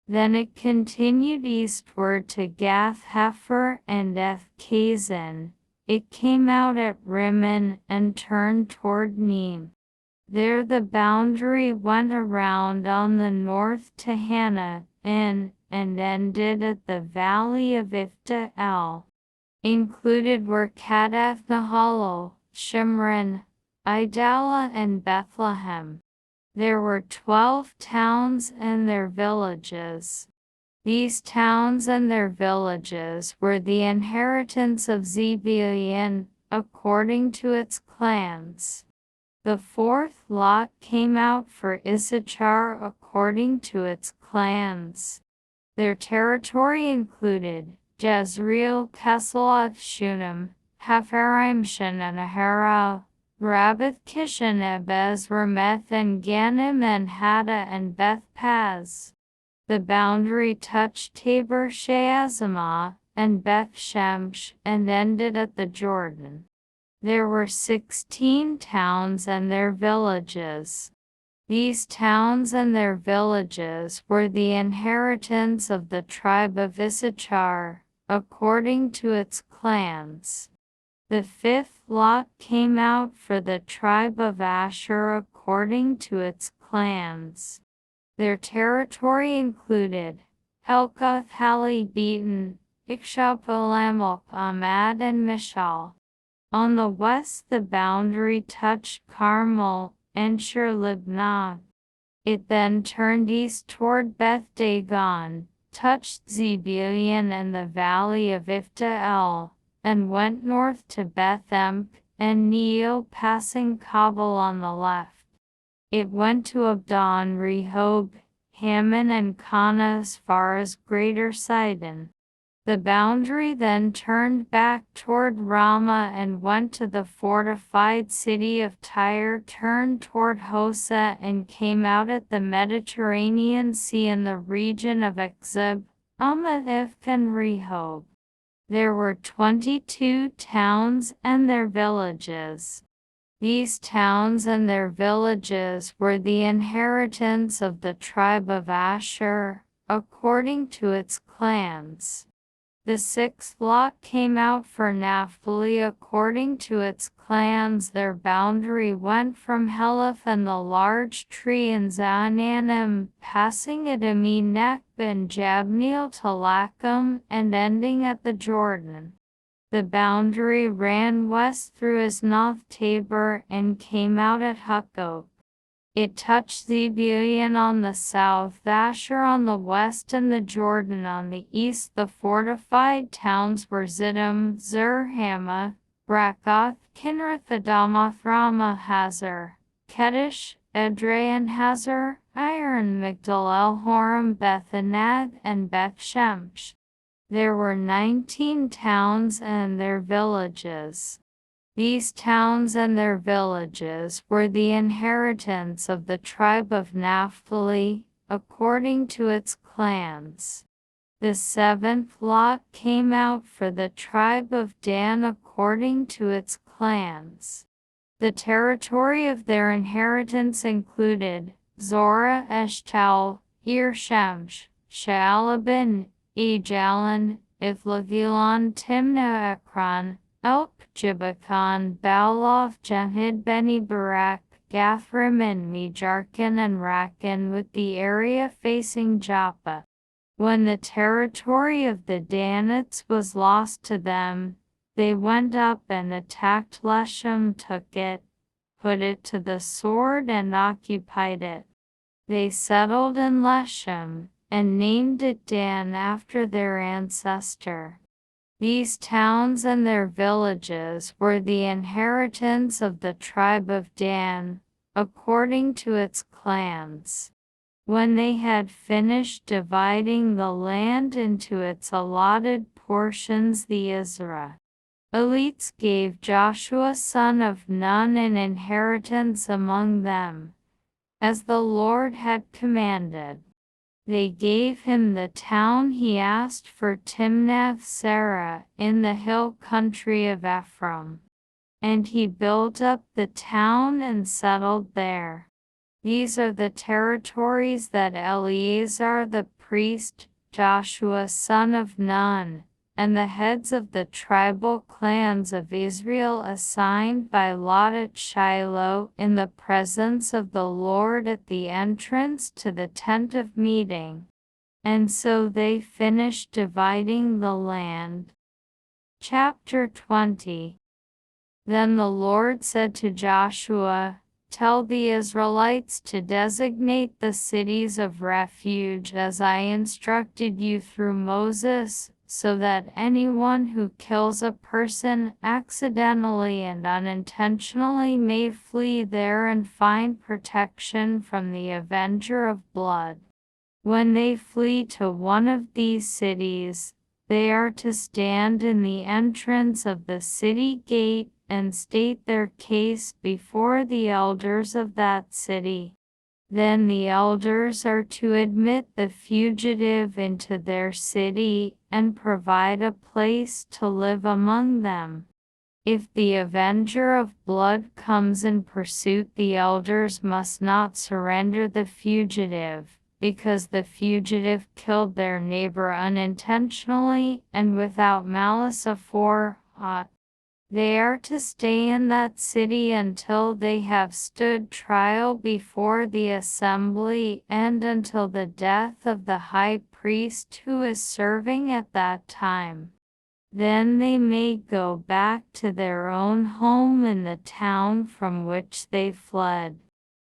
A: Then it continued eastward to Gath Hepher and Eth Kazin. It came out at Rimmon and turned toward Neem. There the boundary went around on the north to Hannah and ended at the valley of Ifta-El. Included were Kadath Nahalo, Shimron, Idala, and Bethlehem. There were 12 towns and their villages. These towns and their villages were the inheritance of Zebulun, according to its clans. The fourth lot came out for Issachar according to its clans. Their territory included Jezreel, Kesaloth, Shunem, Hapharaim, Shin, and Aharah, Rabbath, Kishan, Ebez, Rameth, and Ganim, and Haddah, and Beth Paz. The boundary touched Tabor, Sheazimah, and Beth Shemesh, and ended at the Jordan. There were 16 towns and their villages. These towns and their villages were the inheritance of the tribe of Issachar, according to its clans. The fifth lot came out for the tribe of Asher according to its clans. Their territory included Helkath, Hali, Beaton, Ikshap-Elamoth, Amad, and Mishal. On the west the boundary touched Carmel and Shur-Libnah. It then turned east toward Beth Dagon, touched Zebulun and the valley of Ifta-El, and went north to Beth-Emk and Neo, passing Kabul on the left. It went to Abdon, Rehob, Hammon, and Kana as far as Greater Sidon. The boundary then turned back toward Ramah and went to the fortified city of Tyre, turned toward Hosa, and came out at the Mediterranean Sea in the region of Akzib, Amathif, and Rehob. There were 22 towns and their villages. These towns and their villages were the inheritance of the tribe of Asher, according to its clans. The sixth lot came out for Naphtali according to its clans. Their boundary went from Heleph and the large tree in Zaanannim, passing Adaminech and Jabneel to Lachum, and ending at the Jordan. The boundary ran west through Asnoth Tabor and came out at Hukkok. It touched Zebulun on the south, Asher on the west, and the Jordan on the east. The fortified towns were Ziddim, Zur, Hamah, Rakath, Kinrith, Adamoth, Ramah, Hazar, Kedesh, Edrei, and Hazar, Iron, Migdal, El Horam, Beth Anad, and Beth Shemesh. There were 19 towns and their villages. These towns and their villages were the inheritance of the tribe of Naphtali, according to its clans. The seventh lot came out for the tribe of Dan according to its clans. The territory of their inheritance included Zorah, Eshtaol, Irshemsh, Shaalabin, Ejalan, Ithlavillon, Timnah, Ekron, Elk, Gibbecon, Baaloth, Jehid, Beni Barak, Gathrim, and Mejarkin and Rakin, with the area facing Joppa. When the territory of the Danites was lost to them, they went up and attacked Leshem, took it, put it to the sword, and occupied it. They settled in Leshem, and named it Dan after their ancestor. These towns and their villages were the inheritance of the tribe of Dan, according to its clans. When they had finished dividing the land into its allotted portions, the Israelites gave Joshua son of Nun an inheritance among them, as the Lord had commanded. They gave him the town he asked for, Timnath-serah, in the hill country of Ephraim. And he built up the town and settled there. These are the territories that Eleazar the priest, Joshua son of Nun, and the heads of the tribal clans of Israel assigned by lot at Shiloh in the presence of the Lord at the entrance to the tent of meeting. And so they finished dividing the land. Chapter 20. Then the Lord said to Joshua, "Tell the Israelites to designate the cities of refuge as I instructed you through Moses, so that anyone who kills a person accidentally and unintentionally may flee there and find protection from the avenger of blood. When they flee to one of these cities, they are to stand in the entrance of the city gate and state their case before the elders of that city. Then the elders are to admit the fugitive into their city and provide a place to live among them. If the avenger of blood comes in pursuit, the elders must not surrender the fugitive, because the fugitive killed their neighbor unintentionally and without malice aforethought. They are to stay in that city until they have stood trial before the assembly and until the death of the high priest who is serving at that time. Then they may go back to their own home in the town from which they fled."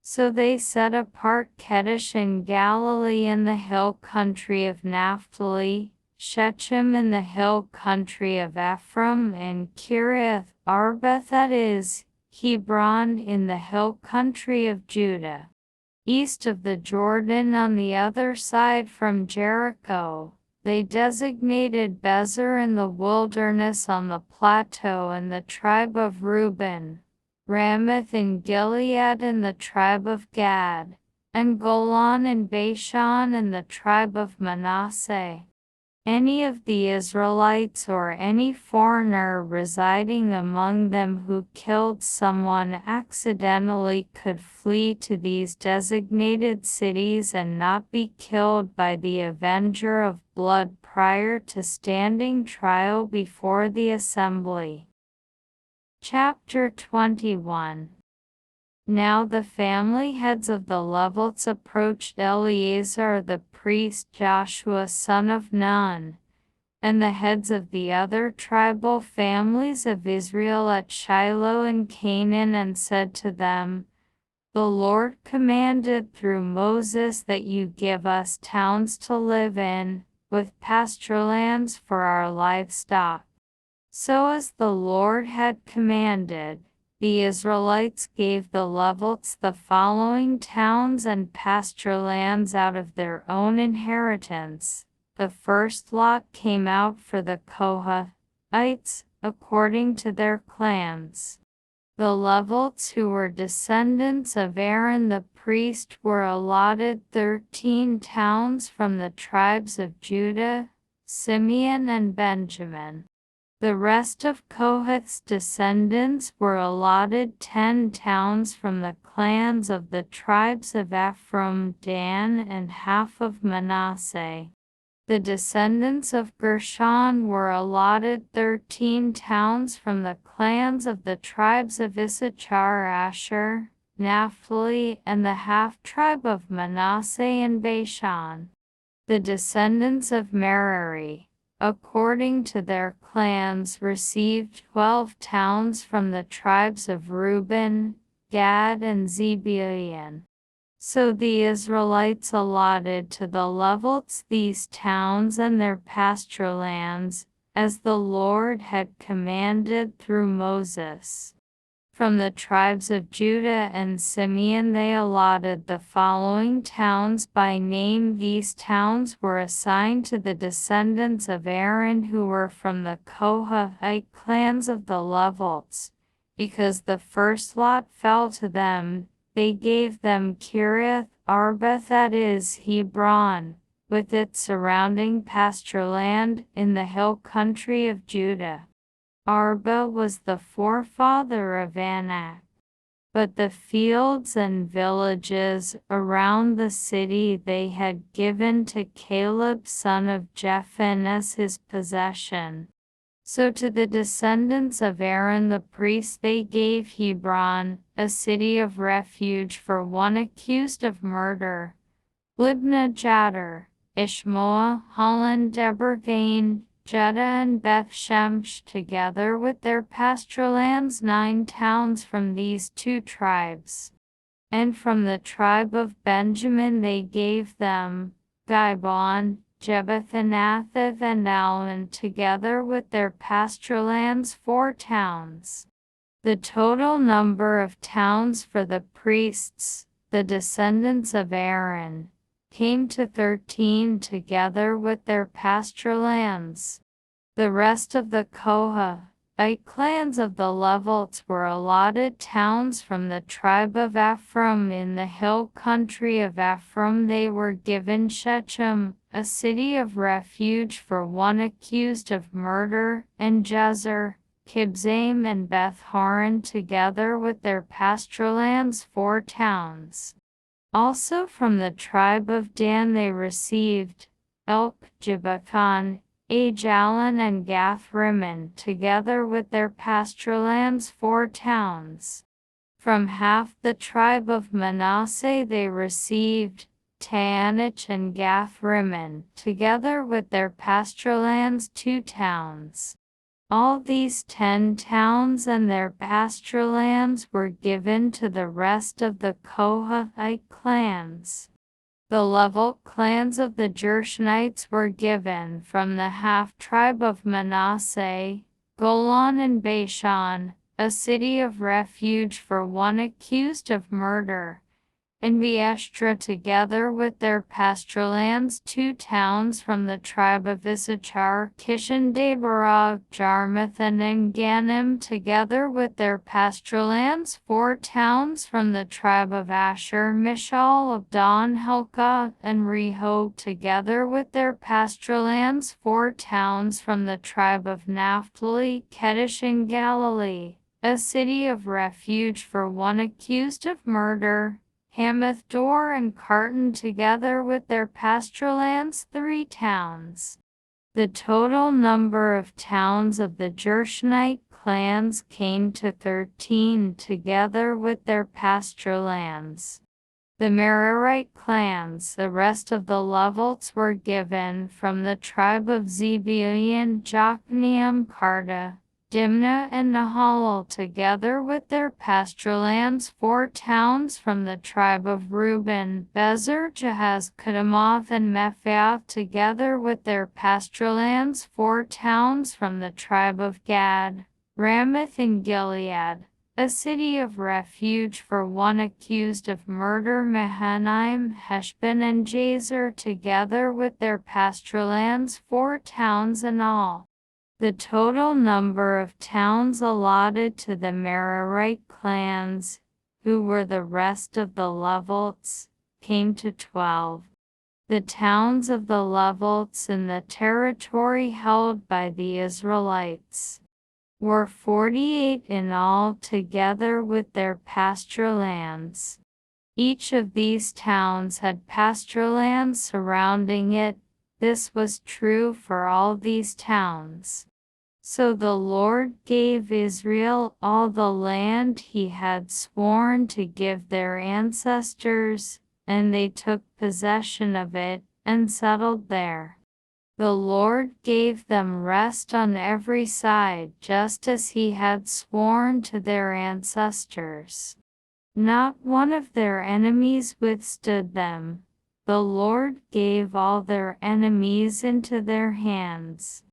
A: So they set apart Kedesh in Galilee in the hill country of Naphtali, Shechem in the hill country of Ephraim, and Kiriath Arba, that is, Hebron, in the hill country of Judah, east of the Jordan on the other side from Jericho. They designated Bezer in the wilderness on the plateau in the tribe of Reuben, Ramoth in Gilead in the tribe of Gad, and Golan in Bashan in the tribe of Manasseh. Any of the Israelites or any foreigner residing among them who killed someone accidentally could flee to these designated cities and not be killed by the avenger of blood prior to standing trial before the assembly. Chapter 21. Now the family heads of the Levites approached Eleazar the priest, Joshua son of Nun, and the heads of the other tribal families of Israel at Shiloh in Canaan, and said to them, "The Lord commanded through Moses that you give us towns to live in, with pasture lands for our livestock." So as the Lord had commanded, the Israelites gave the Levites the following towns and pasture lands out of their own inheritance: the first lot came out for the Kohathites, according to their clans. The Levites, who were descendants of Aaron the priest, were allotted 13 towns from the tribes of Judah, Simeon, and Benjamin. The rest of Kohath's descendants were allotted 10 towns from the clans of the tribes of Ephraim, Dan, and half of Manasseh. The descendants of Gershon were allotted 13 towns from the clans of the tribes of Issachar, Asher, Naphtali, and the half-tribe of Manasseh and Bashan. The descendants of Merari, according to their clans, received 12 towns from the tribes of Reuben, Gad, and Zebulun. So the Israelites allotted to the Levites these towns and their pasture lands, as the Lord had commanded through Moses. From the tribes of Judah and Simeon they allotted the following towns by name. These towns were assigned to the descendants of Aaron who were from the Kohathite clans of the Levites. Because the first lot fell to them, they gave them Kiriath Arba, that is, Hebron, with its surrounding pasture land in the hill country of Judah. Arba was the forefather of Anak. But the fields and villages around the city they had given to Caleb son of Jephunneh as his possession. So to the descendants of Aaron the priest they gave Hebron, a city of refuge for one accused of murder, Libnah, Jattir, Ishmael, Holland, Debergain, Judah, and Beth-Shemesh, together with their pasture lands, 9 towns from these 2 tribes. And from the tribe of Benjamin they gave them Gibon, Jebeth-Anathoth, and Almon, together with their pasture lands, 4 towns. The total number of towns for the priests, the descendants of Aaron, came to 13 together with their pasture lands. The rest of the Kohathite clans of the Levites were allotted towns from the tribe of Ephraim. In the hill country of Ephraim they were given Shechem, a city of refuge for one accused of murder, and Jezer, Kibzaim, and Beth-horon, together with their pasture lands, 4 towns. Also from the tribe of Dan they received Elk, Gibbechan, Ajalon, and Gath-Rimmon, together with their pasture lands, 4 towns. From half the tribe of Manasseh they received Taanach and Gath-Rimmon, together with their pasture lands, 2 towns. All these 10 towns and their pasture lands were given to the rest of the Kohathite clans. The Levite clans of the Gershonites were given from the half-tribe of Manasseh, Golan and Bashan, a city of refuge for one accused of murder, and Beeshtra, together with their pasture lands, 2 towns from the tribe of Issachar, Kishon, Debarah, Jarmuth, and En-Gannim, together with their pasture lands, 4 towns from the tribe of Asher, Mishal, Abdon, Helkah, and Rehob, together with their pasture lands, 4 towns from the tribe of Naphtali, Kedesh in Galilee, a city of refuge for one accused of murder, Hamath-dor and Kartan, together with their pasture lands, 3 towns. The total number of towns of the Gershonite clans came to 13 together with their pasture lands. The Merarite clans, the rest of the Levites, were given from the tribe of Zebulun, Jokneam, Karta, Dimnah, and Nahalal, together with their pasture lands, 4 towns from the tribe of Reuben, Bezer, Jahaz, Kedemoth, and Mephaath, together with their pasture lands, 4 towns from the tribe of Gad, Ramoth and Gilead, a city of refuge for one accused of murder. Mahanaim, Heshbon, and Jazer, together with their pasturelands, 4 towns in all. The total number of towns allotted to the Merarite clans, who were the rest of the Levites, came to 12. The towns of the Levites in the territory held by the Israelites were 48 in all, together with their pasture lands. Each of these towns had pasture lands surrounding it. This was true for all these towns. So the Lord gave Israel all the land he had sworn to give their ancestors, and they took possession of it and settled there. The Lord gave them rest on every side, just as he had sworn to their ancestors. Not one of their enemies withstood them. The Lord gave all their enemies into their hands.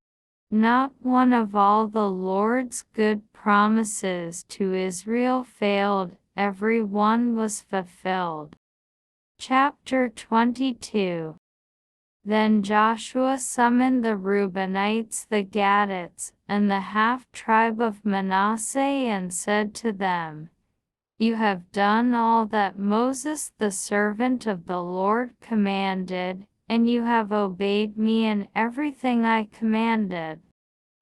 A: Not one of all the Lord's good promises to Israel failed, every one was fulfilled. Chapter 22. Then Joshua summoned the Reubenites, the Gadites, and the half-tribe of Manasseh, and said to them, "You have done all that Moses the servant of the Lord commanded, and you have obeyed me in everything I commanded.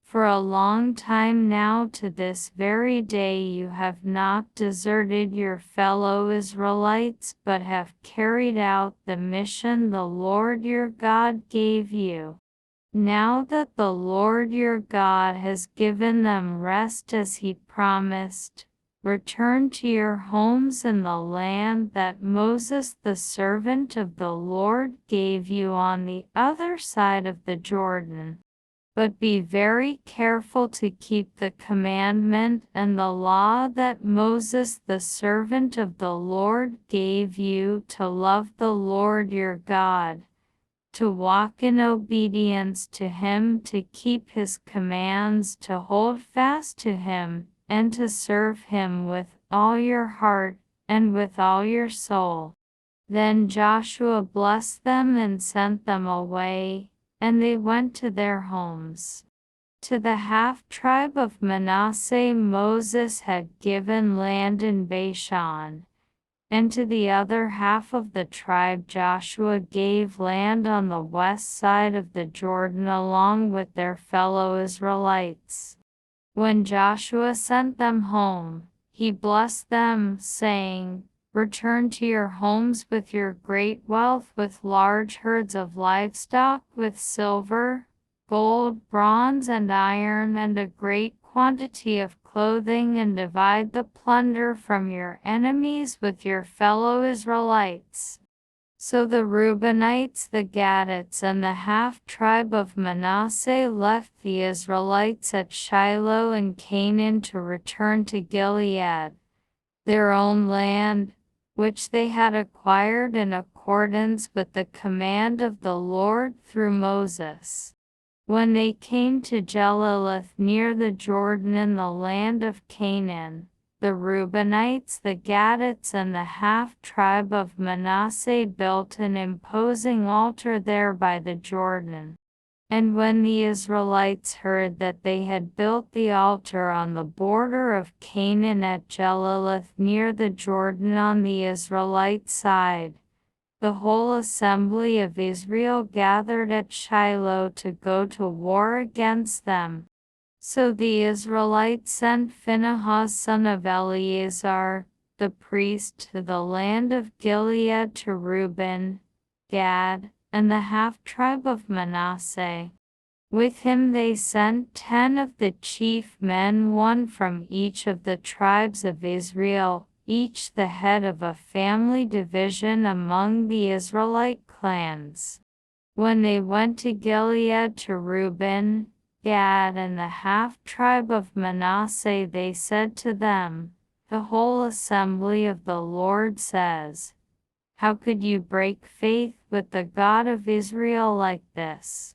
A: For a long time now, to this very day, you have not deserted your fellow Israelites, but have carried out the mission the Lord your God gave you. Now that the Lord your God has given them rest as he promised, return to your homes in the land that Moses the servant of the Lord gave you on the other side of the Jordan. But be very careful to keep the commandment and the law that Moses the servant of the Lord gave you, to love the Lord your God, to walk in obedience to him, to keep his commands, to hold fast to him, and to serve him with all your heart and with all your soul." Then Joshua blessed them and sent them away, and they went to their homes. To the half-tribe of Manasseh Moses had given land in Bashan, and to the other half of the tribe Joshua gave land on the west side of the Jordan along with their fellow Israelites. When Joshua sent them home, he blessed them, saying, "Return to your homes with your great wealth, with large herds of livestock, with silver, gold, bronze, and iron, and a great quantity of clothing, and divide the plunder from your enemies with your fellow Israelites." So the Reubenites, the Gadites, and the half-tribe of Manasseh left the Israelites at Shiloh in Canaan to return to Gilead, their own land, which they had acquired in accordance with the command of the Lord through Moses. When they came to Jeleleth near the Jordan in the land of Canaan, the Reubenites, the Gadites, and the half-tribe of Manasseh built an imposing altar there by the Jordan. And when the Israelites heard that they had built the altar on the border of Canaan at Jeleleth near the Jordan on the Israelite side, the whole assembly of Israel gathered at Shiloh to go to war against them. So the Israelites sent Phinehas son of Eleazar, the priest, to the land of Gilead, to Reuben, Gad, and the half-tribe of Manasseh. With him they sent 10 of the chief men, one from each of the tribes of Israel, each the head of a family division among the Israelite clans. When they went to Gilead, to Reuben, Gad, and the half-tribe of Manasseh, they said to them, "The whole assembly of the Lord says, how could you break faith with the God of Israel like this?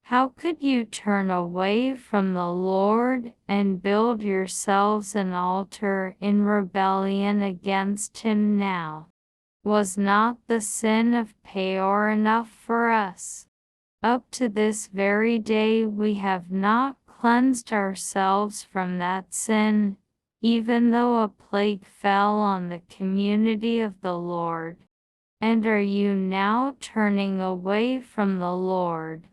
A: How could you turn away from the Lord and build yourselves an altar in rebellion against him now? Was not the sin of Peor enough for us? Up to this very day we have not cleansed ourselves from that sin, even though a plague fell on the community of the Lord. And are you now turning away from the Lord?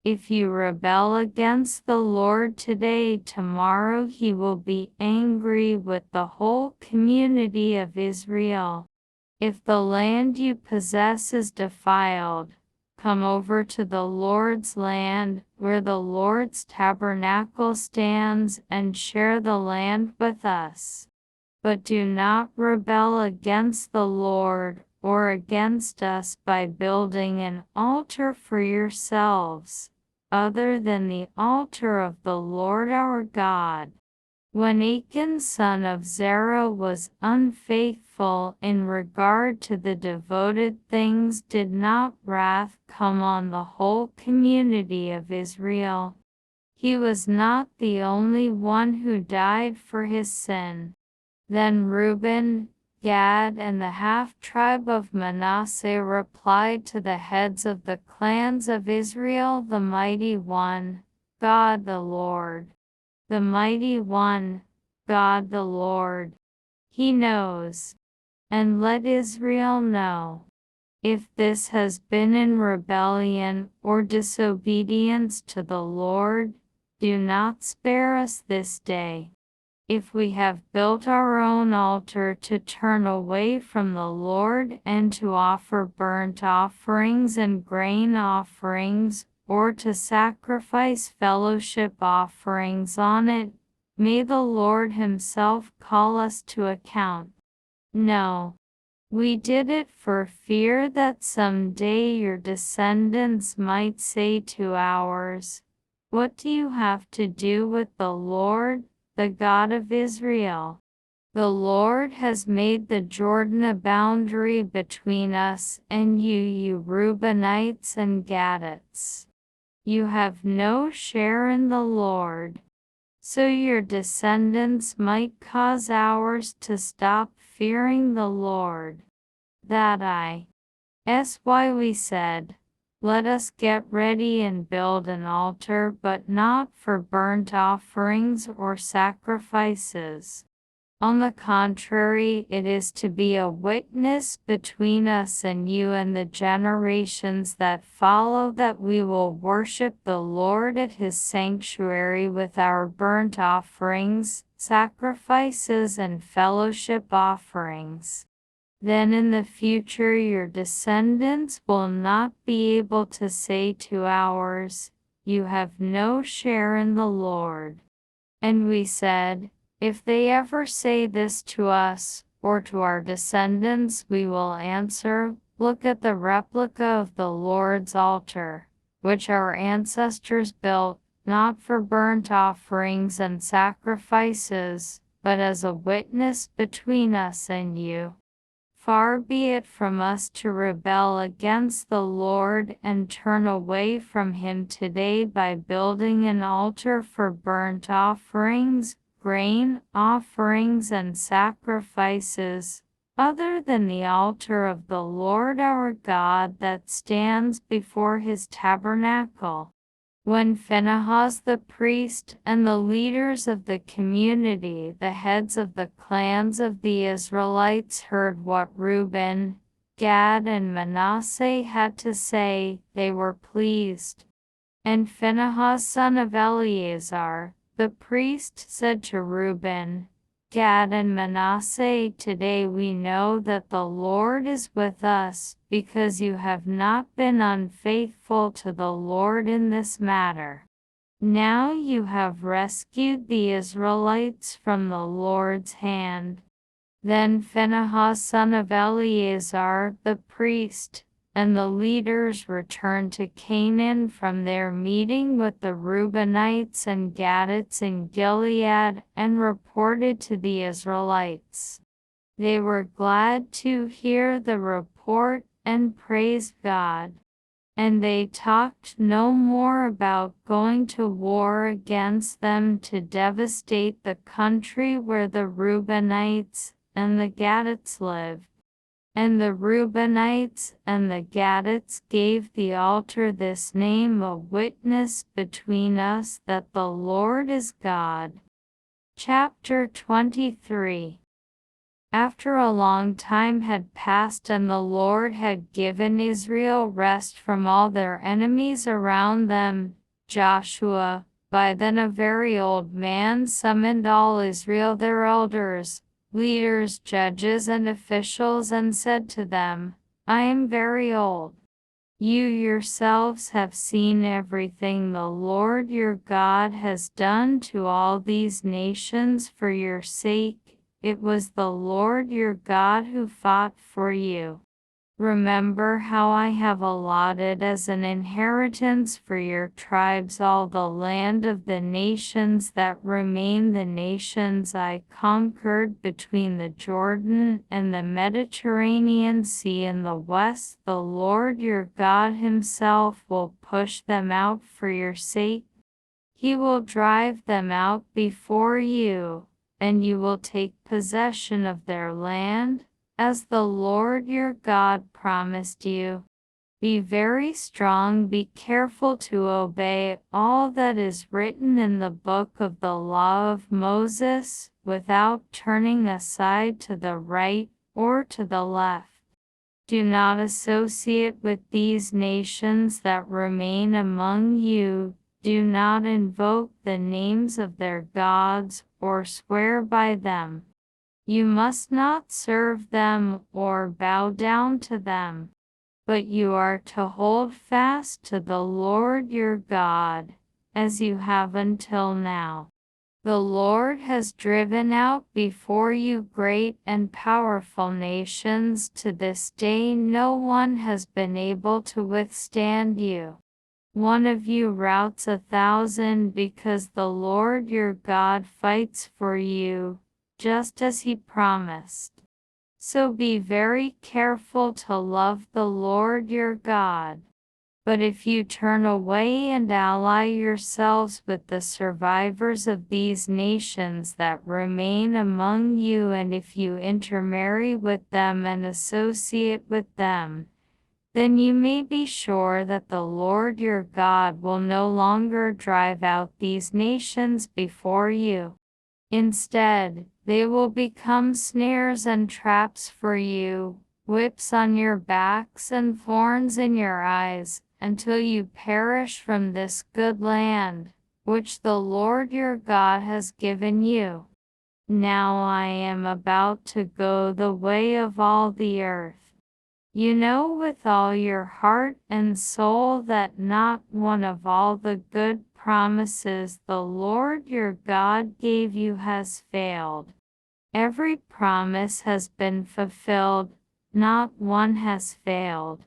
A: If you rebel against the Lord today, tomorrow he will be angry with the whole community of Israel. If the land you possess is defiled, come over to the Lord's land, where the Lord's tabernacle stands, and share the land with us. But do not rebel against the Lord or against us by building an altar for yourselves, other than the altar of the Lord our God. When Achan son of Zerah was unfaithful in regard to the devoted things, did not wrath come on the whole community of Israel? He was not the only one who died for his sin. Then Reuben, Gad, and the half-tribe of Manasseh replied to the heads of the clans of Israel, the Mighty One, God the Lord. The Mighty One, God the Lord. He knows. And let Israel know. If this has been in rebellion or disobedience to the Lord, do not spare us this day. If we have built our own altar to turn away from the Lord and to offer burnt offerings and grain offerings, or to sacrifice fellowship offerings on it, may the Lord himself call us to account. No. We did it for fear that someday your descendants might say to ours, "What do you have to do with the Lord, the God of Israel? The Lord has made the Jordan a boundary between us and you Reubenites and Gadites. You have no share in the Lord." So your descendants might cause ours to stop fearing the Lord. That's why we said, "Let us get ready and build an altar, but not for burnt offerings or sacrifices." On the contrary, it is to be a witness between us and you and the generations that follow, that we will worship the Lord at his sanctuary with our burnt offerings, sacrifices, and fellowship offerings. Then in the future your descendants will not be able to say to ours, "You have no share in the Lord." And we said, if they ever say this to us, or to our descendants, we will answer, "Look at the replica of the Lord's altar, which our ancestors built, not for burnt offerings and sacrifices, but as a witness between us and you." Far be it from us to rebel against the Lord and turn away from him today by building an altar for burnt offerings, grain offerings, and sacrifices, other than the altar of the Lord our God that stands before his tabernacle. When Phinehas the priest and the leaders of the community, the heads of the clans of the Israelites, heard what Reuben, Gad, and Manasseh had to say, they were pleased. And Phinehas son of Eleazar, the priest, said to Reuben, Gad, and Manasseh, "Today we know that the Lord is with us, because you have not been unfaithful to the Lord in this matter. Now you have rescued the Israelites from the Lord's hand." Then Phinehas son of Eleazar, the priest, and the leaders returned to Canaan from their meeting with the Reubenites and Gadites in Gilead, and reported to the Israelites. They were glad to hear the report and praised God. And they talked no more about going to war against them to devastate the country where the Reubenites and the Gadites lived. And the Reubenites and the Gadites gave the altar this name, a witness between us that the Lord is God. Chapter 23. After a long time had passed and the Lord had given Israel rest from all their enemies around them, Joshua, by then a very old man, summoned all Israel, their elders, leaders, judges, and officials, and said to them, I am very old. You yourselves have seen everything the Lord your God has done to all these nations for your sake. It was the Lord your God who fought for you. Remember how I have allotted as an inheritance for your tribes all the land of the nations that remain, the nations I conquered between the Jordan and the Mediterranean Sea in the west. The Lord your God himself will push them out for your sake. He will drive them out before you, and you will take possession of their land, as the Lord your God promised you. Be very strong, be careful to obey all that is written in the book of the law of Moses, without turning aside to the right or to the left. Do not associate with these nations that remain among you. Do not invoke the names of their gods or swear by them. You must not serve them or bow down to them, but you are to hold fast to the Lord your God, as you have until now. The Lord has driven out before you great and powerful nations. To this day no one has been able to withstand you. One of you routs 1,000 because the Lord your God fights for you, just as he promised. So be very careful to love the Lord your God. But if you turn away and ally yourselves with the survivors of these nations that remain among you, and if you intermarry with them and associate with them, then you may be sure that the Lord your God will no longer drive out these nations before you. Instead, they will become snares and traps for you, whips on your backs and thorns in your eyes, until you perish from this good land, which the Lord your God has given you. Now I am about to go the way of all the earth. You know with all your heart and soul that not one of all the good promises the Lord your God gave you has failed. Every promise has been fulfilled, not one has failed.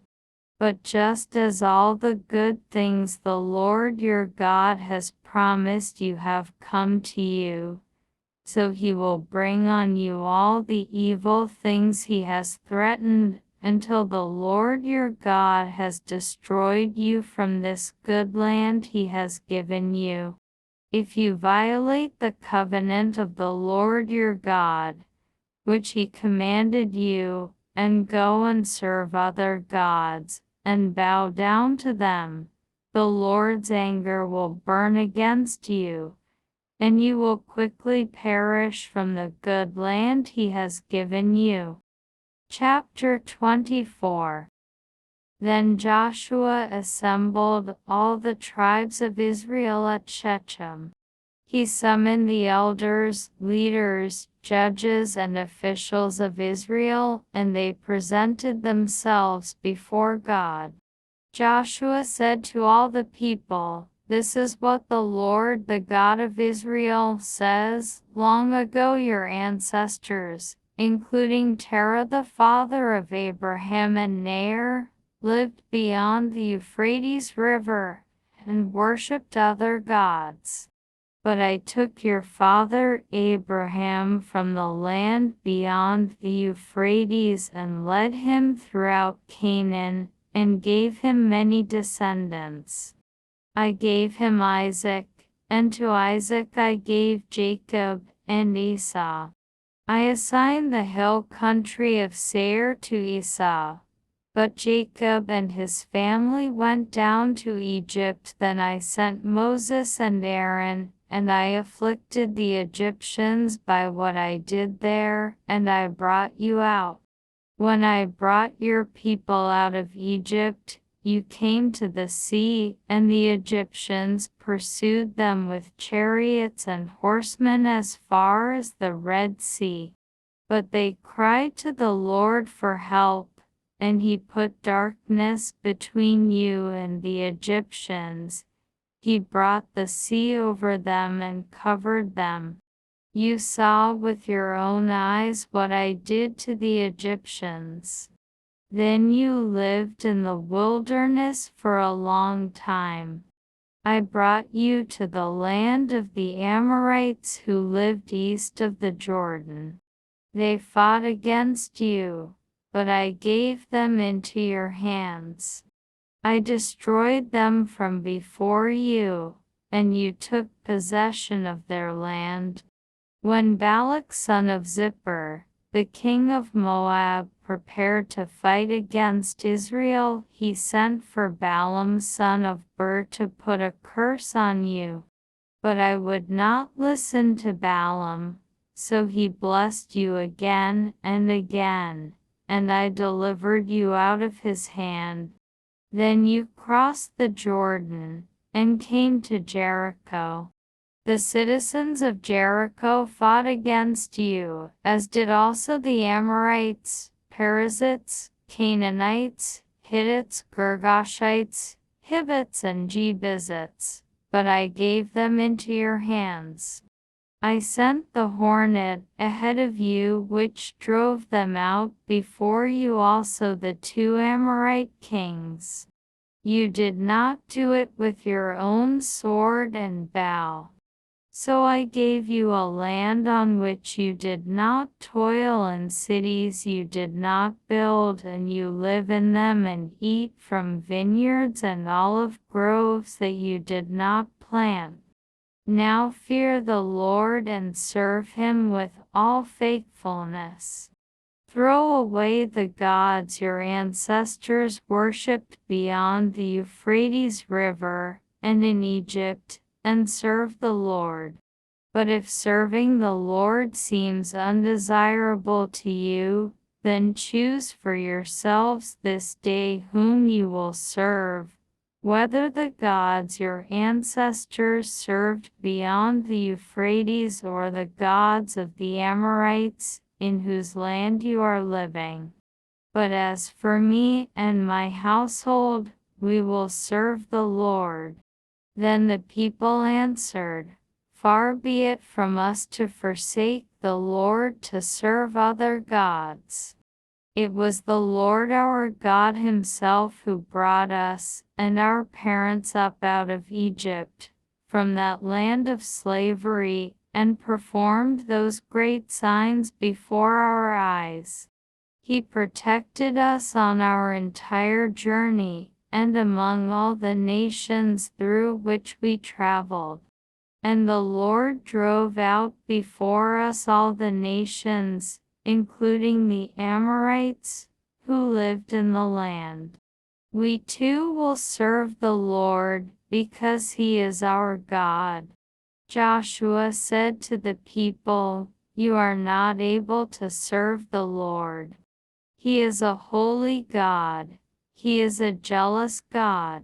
A: But just as all the good things the Lord your God has promised you have come to you, so he will bring on you all the evil things he has threatened, until the Lord your God has destroyed you from this good land he has given you. If you violate the covenant of the Lord your God, which he commanded you, and go and serve other gods, and bow down to them, the Lord's anger will burn against you, and you will quickly perish from the good land he has given you. Chapter 24. Then Joshua assembled all the tribes of Israel at Shechem. He summoned the elders, leaders, judges, and officials of Israel, and they presented themselves before God. Joshua said to all the people, This is what the Lord, the God of Israel, says. Long ago your ancestors, including Terah the father of Abraham and Nahor, lived beyond the Euphrates River, and worshipped other gods. But I took your father Abraham from the land beyond the Euphrates and led him throughout Canaan, and gave him many descendants. I gave him Isaac, and to Isaac I gave Jacob and Esau. I assigned the hill country of Seir to Esau, but Jacob and his family went down to Egypt. Then I sent Moses and Aaron, and I afflicted the Egyptians by what I did there, and I brought you out. When I brought your people out of Egypt, you came to the sea, and the Egyptians pursued them with chariots and horsemen as far as the Red Sea. But they cried to the Lord for help, and he put darkness between you and the Egyptians. He brought the sea over them and covered them. You saw with your own eyes what I did to the Egyptians. Then you lived in the wilderness for a long time. I brought you to the land of the Amorites who lived east of the Jordan. They fought against you, but I gave them into your hands. I destroyed them from before you, and you took possession of their land. When Balak son of Zippor, the king of Moab, prepared to fight against Israel, he sent for Balaam son of Beor to put a curse on you. But I would not listen to Balaam, so he blessed you again and again, and I delivered you out of his hand. Then you crossed the Jordan, and came to Jericho. The citizens of Jericho fought against you, as did also the Amorites, Perizzites, Canaanites, Hittites, Girgashites, Hivites, and Jebusites, but I gave them into your hands. I sent the hornet ahead of you, which drove them out before you, also the 2 Amorite kings. You did not do it with your own sword and bow. So I gave you a land on which you did not toil, and cities you did not build, and you live in them and eat from vineyards and olive groves that you did not plant. Now fear the Lord and serve him with all faithfulness. Throw away the gods your ancestors worshipped beyond the Euphrates River and in Egypt, and serve the Lord. But if serving the Lord seems undesirable to you, then choose for yourselves this day whom you will serve, whether the gods your ancestors served beyond the Euphrates or the gods of the Amorites, in whose land you are living. But as for me and my household, we will serve the Lord. Then the people answered, Far be it from us to forsake the Lord to serve other gods. It was the Lord our God himself who brought us and our parents up out of Egypt, from that land of slavery, and performed those great signs before our eyes. He protected us on our entire journey, and among all the nations through which we traveled. And the Lord drove out before us all the nations, including the Amorites, who lived in the land. We too will serve the Lord, because he is our God. Joshua said to the people, You are not able to serve the Lord. He is a holy God. He is a jealous God.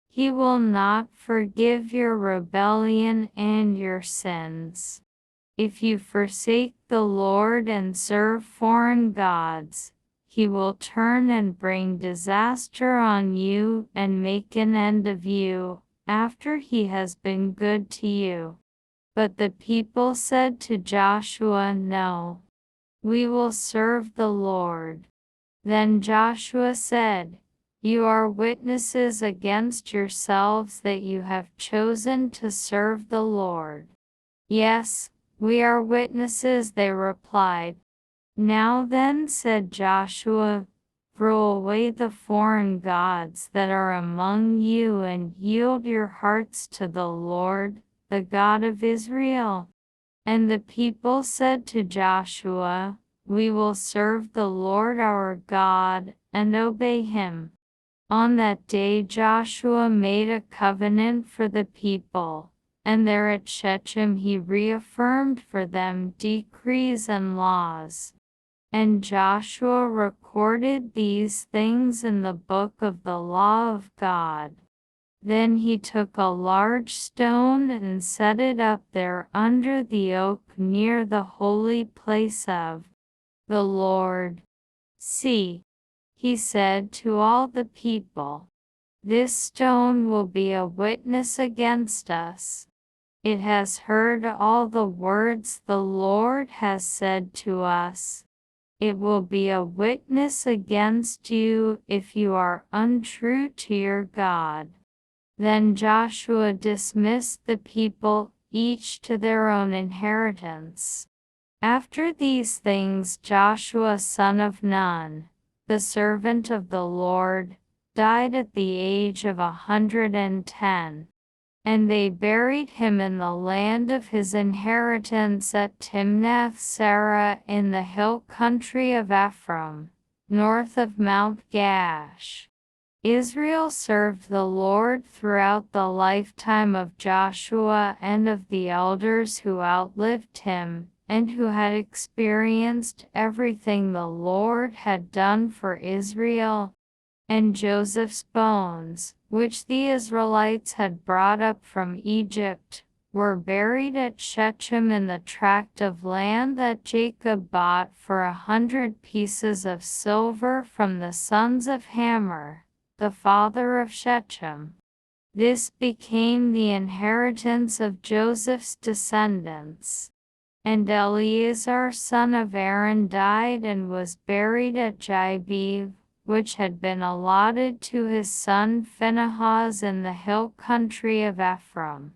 A: He will not forgive your rebellion and your sins. If you forsake the Lord and serve foreign gods, he will turn and bring disaster on you and make an end of you, after he has been good to you. But the people said to Joshua, No, we will serve the Lord. Then Joshua said, You are witnesses against yourselves that you have chosen to serve the Lord. Yes, we are witnesses, they replied. Now then, said Joshua, throw away the foreign gods that are among you and yield your hearts to the Lord, the God of Israel." And the people said to Joshua, "We will serve the Lord our God and obey him." On that day Joshua made a covenant for the people, and there at Shechem he reaffirmed for them decrees and laws. And Joshua recorded these things in the book of the law of God. Then he took a large stone and set it up there under the oak near the holy place of the Lord. "See," he said to all the people, "this stone will be a witness against us. It has heard all the words the Lord has said to us. It will be a witness against you if you are untrue to your God." Then Joshua dismissed the people, each to their own inheritance. After these things Joshua son of Nun, the servant of the Lord, died at the age of 110, and they buried him in the land of his inheritance at Timnath-Serah in the hill country of Ephraim, north of Mount Gaash. Israel served the Lord throughout the lifetime of Joshua and of the elders who outlived him, and who had experienced everything the Lord had done for Israel. And Joseph's bones, which the Israelites had brought up from Egypt, were buried at Shechem in the tract of land that Jacob bought for 100 pieces of silver from the sons of Hamor, the father of Shechem. This became the inheritance of Joseph's descendants. And Eleazar son of Aaron died and was buried at Gibeah, which had been allotted to his son Phinehas in the hill country of Ephraim.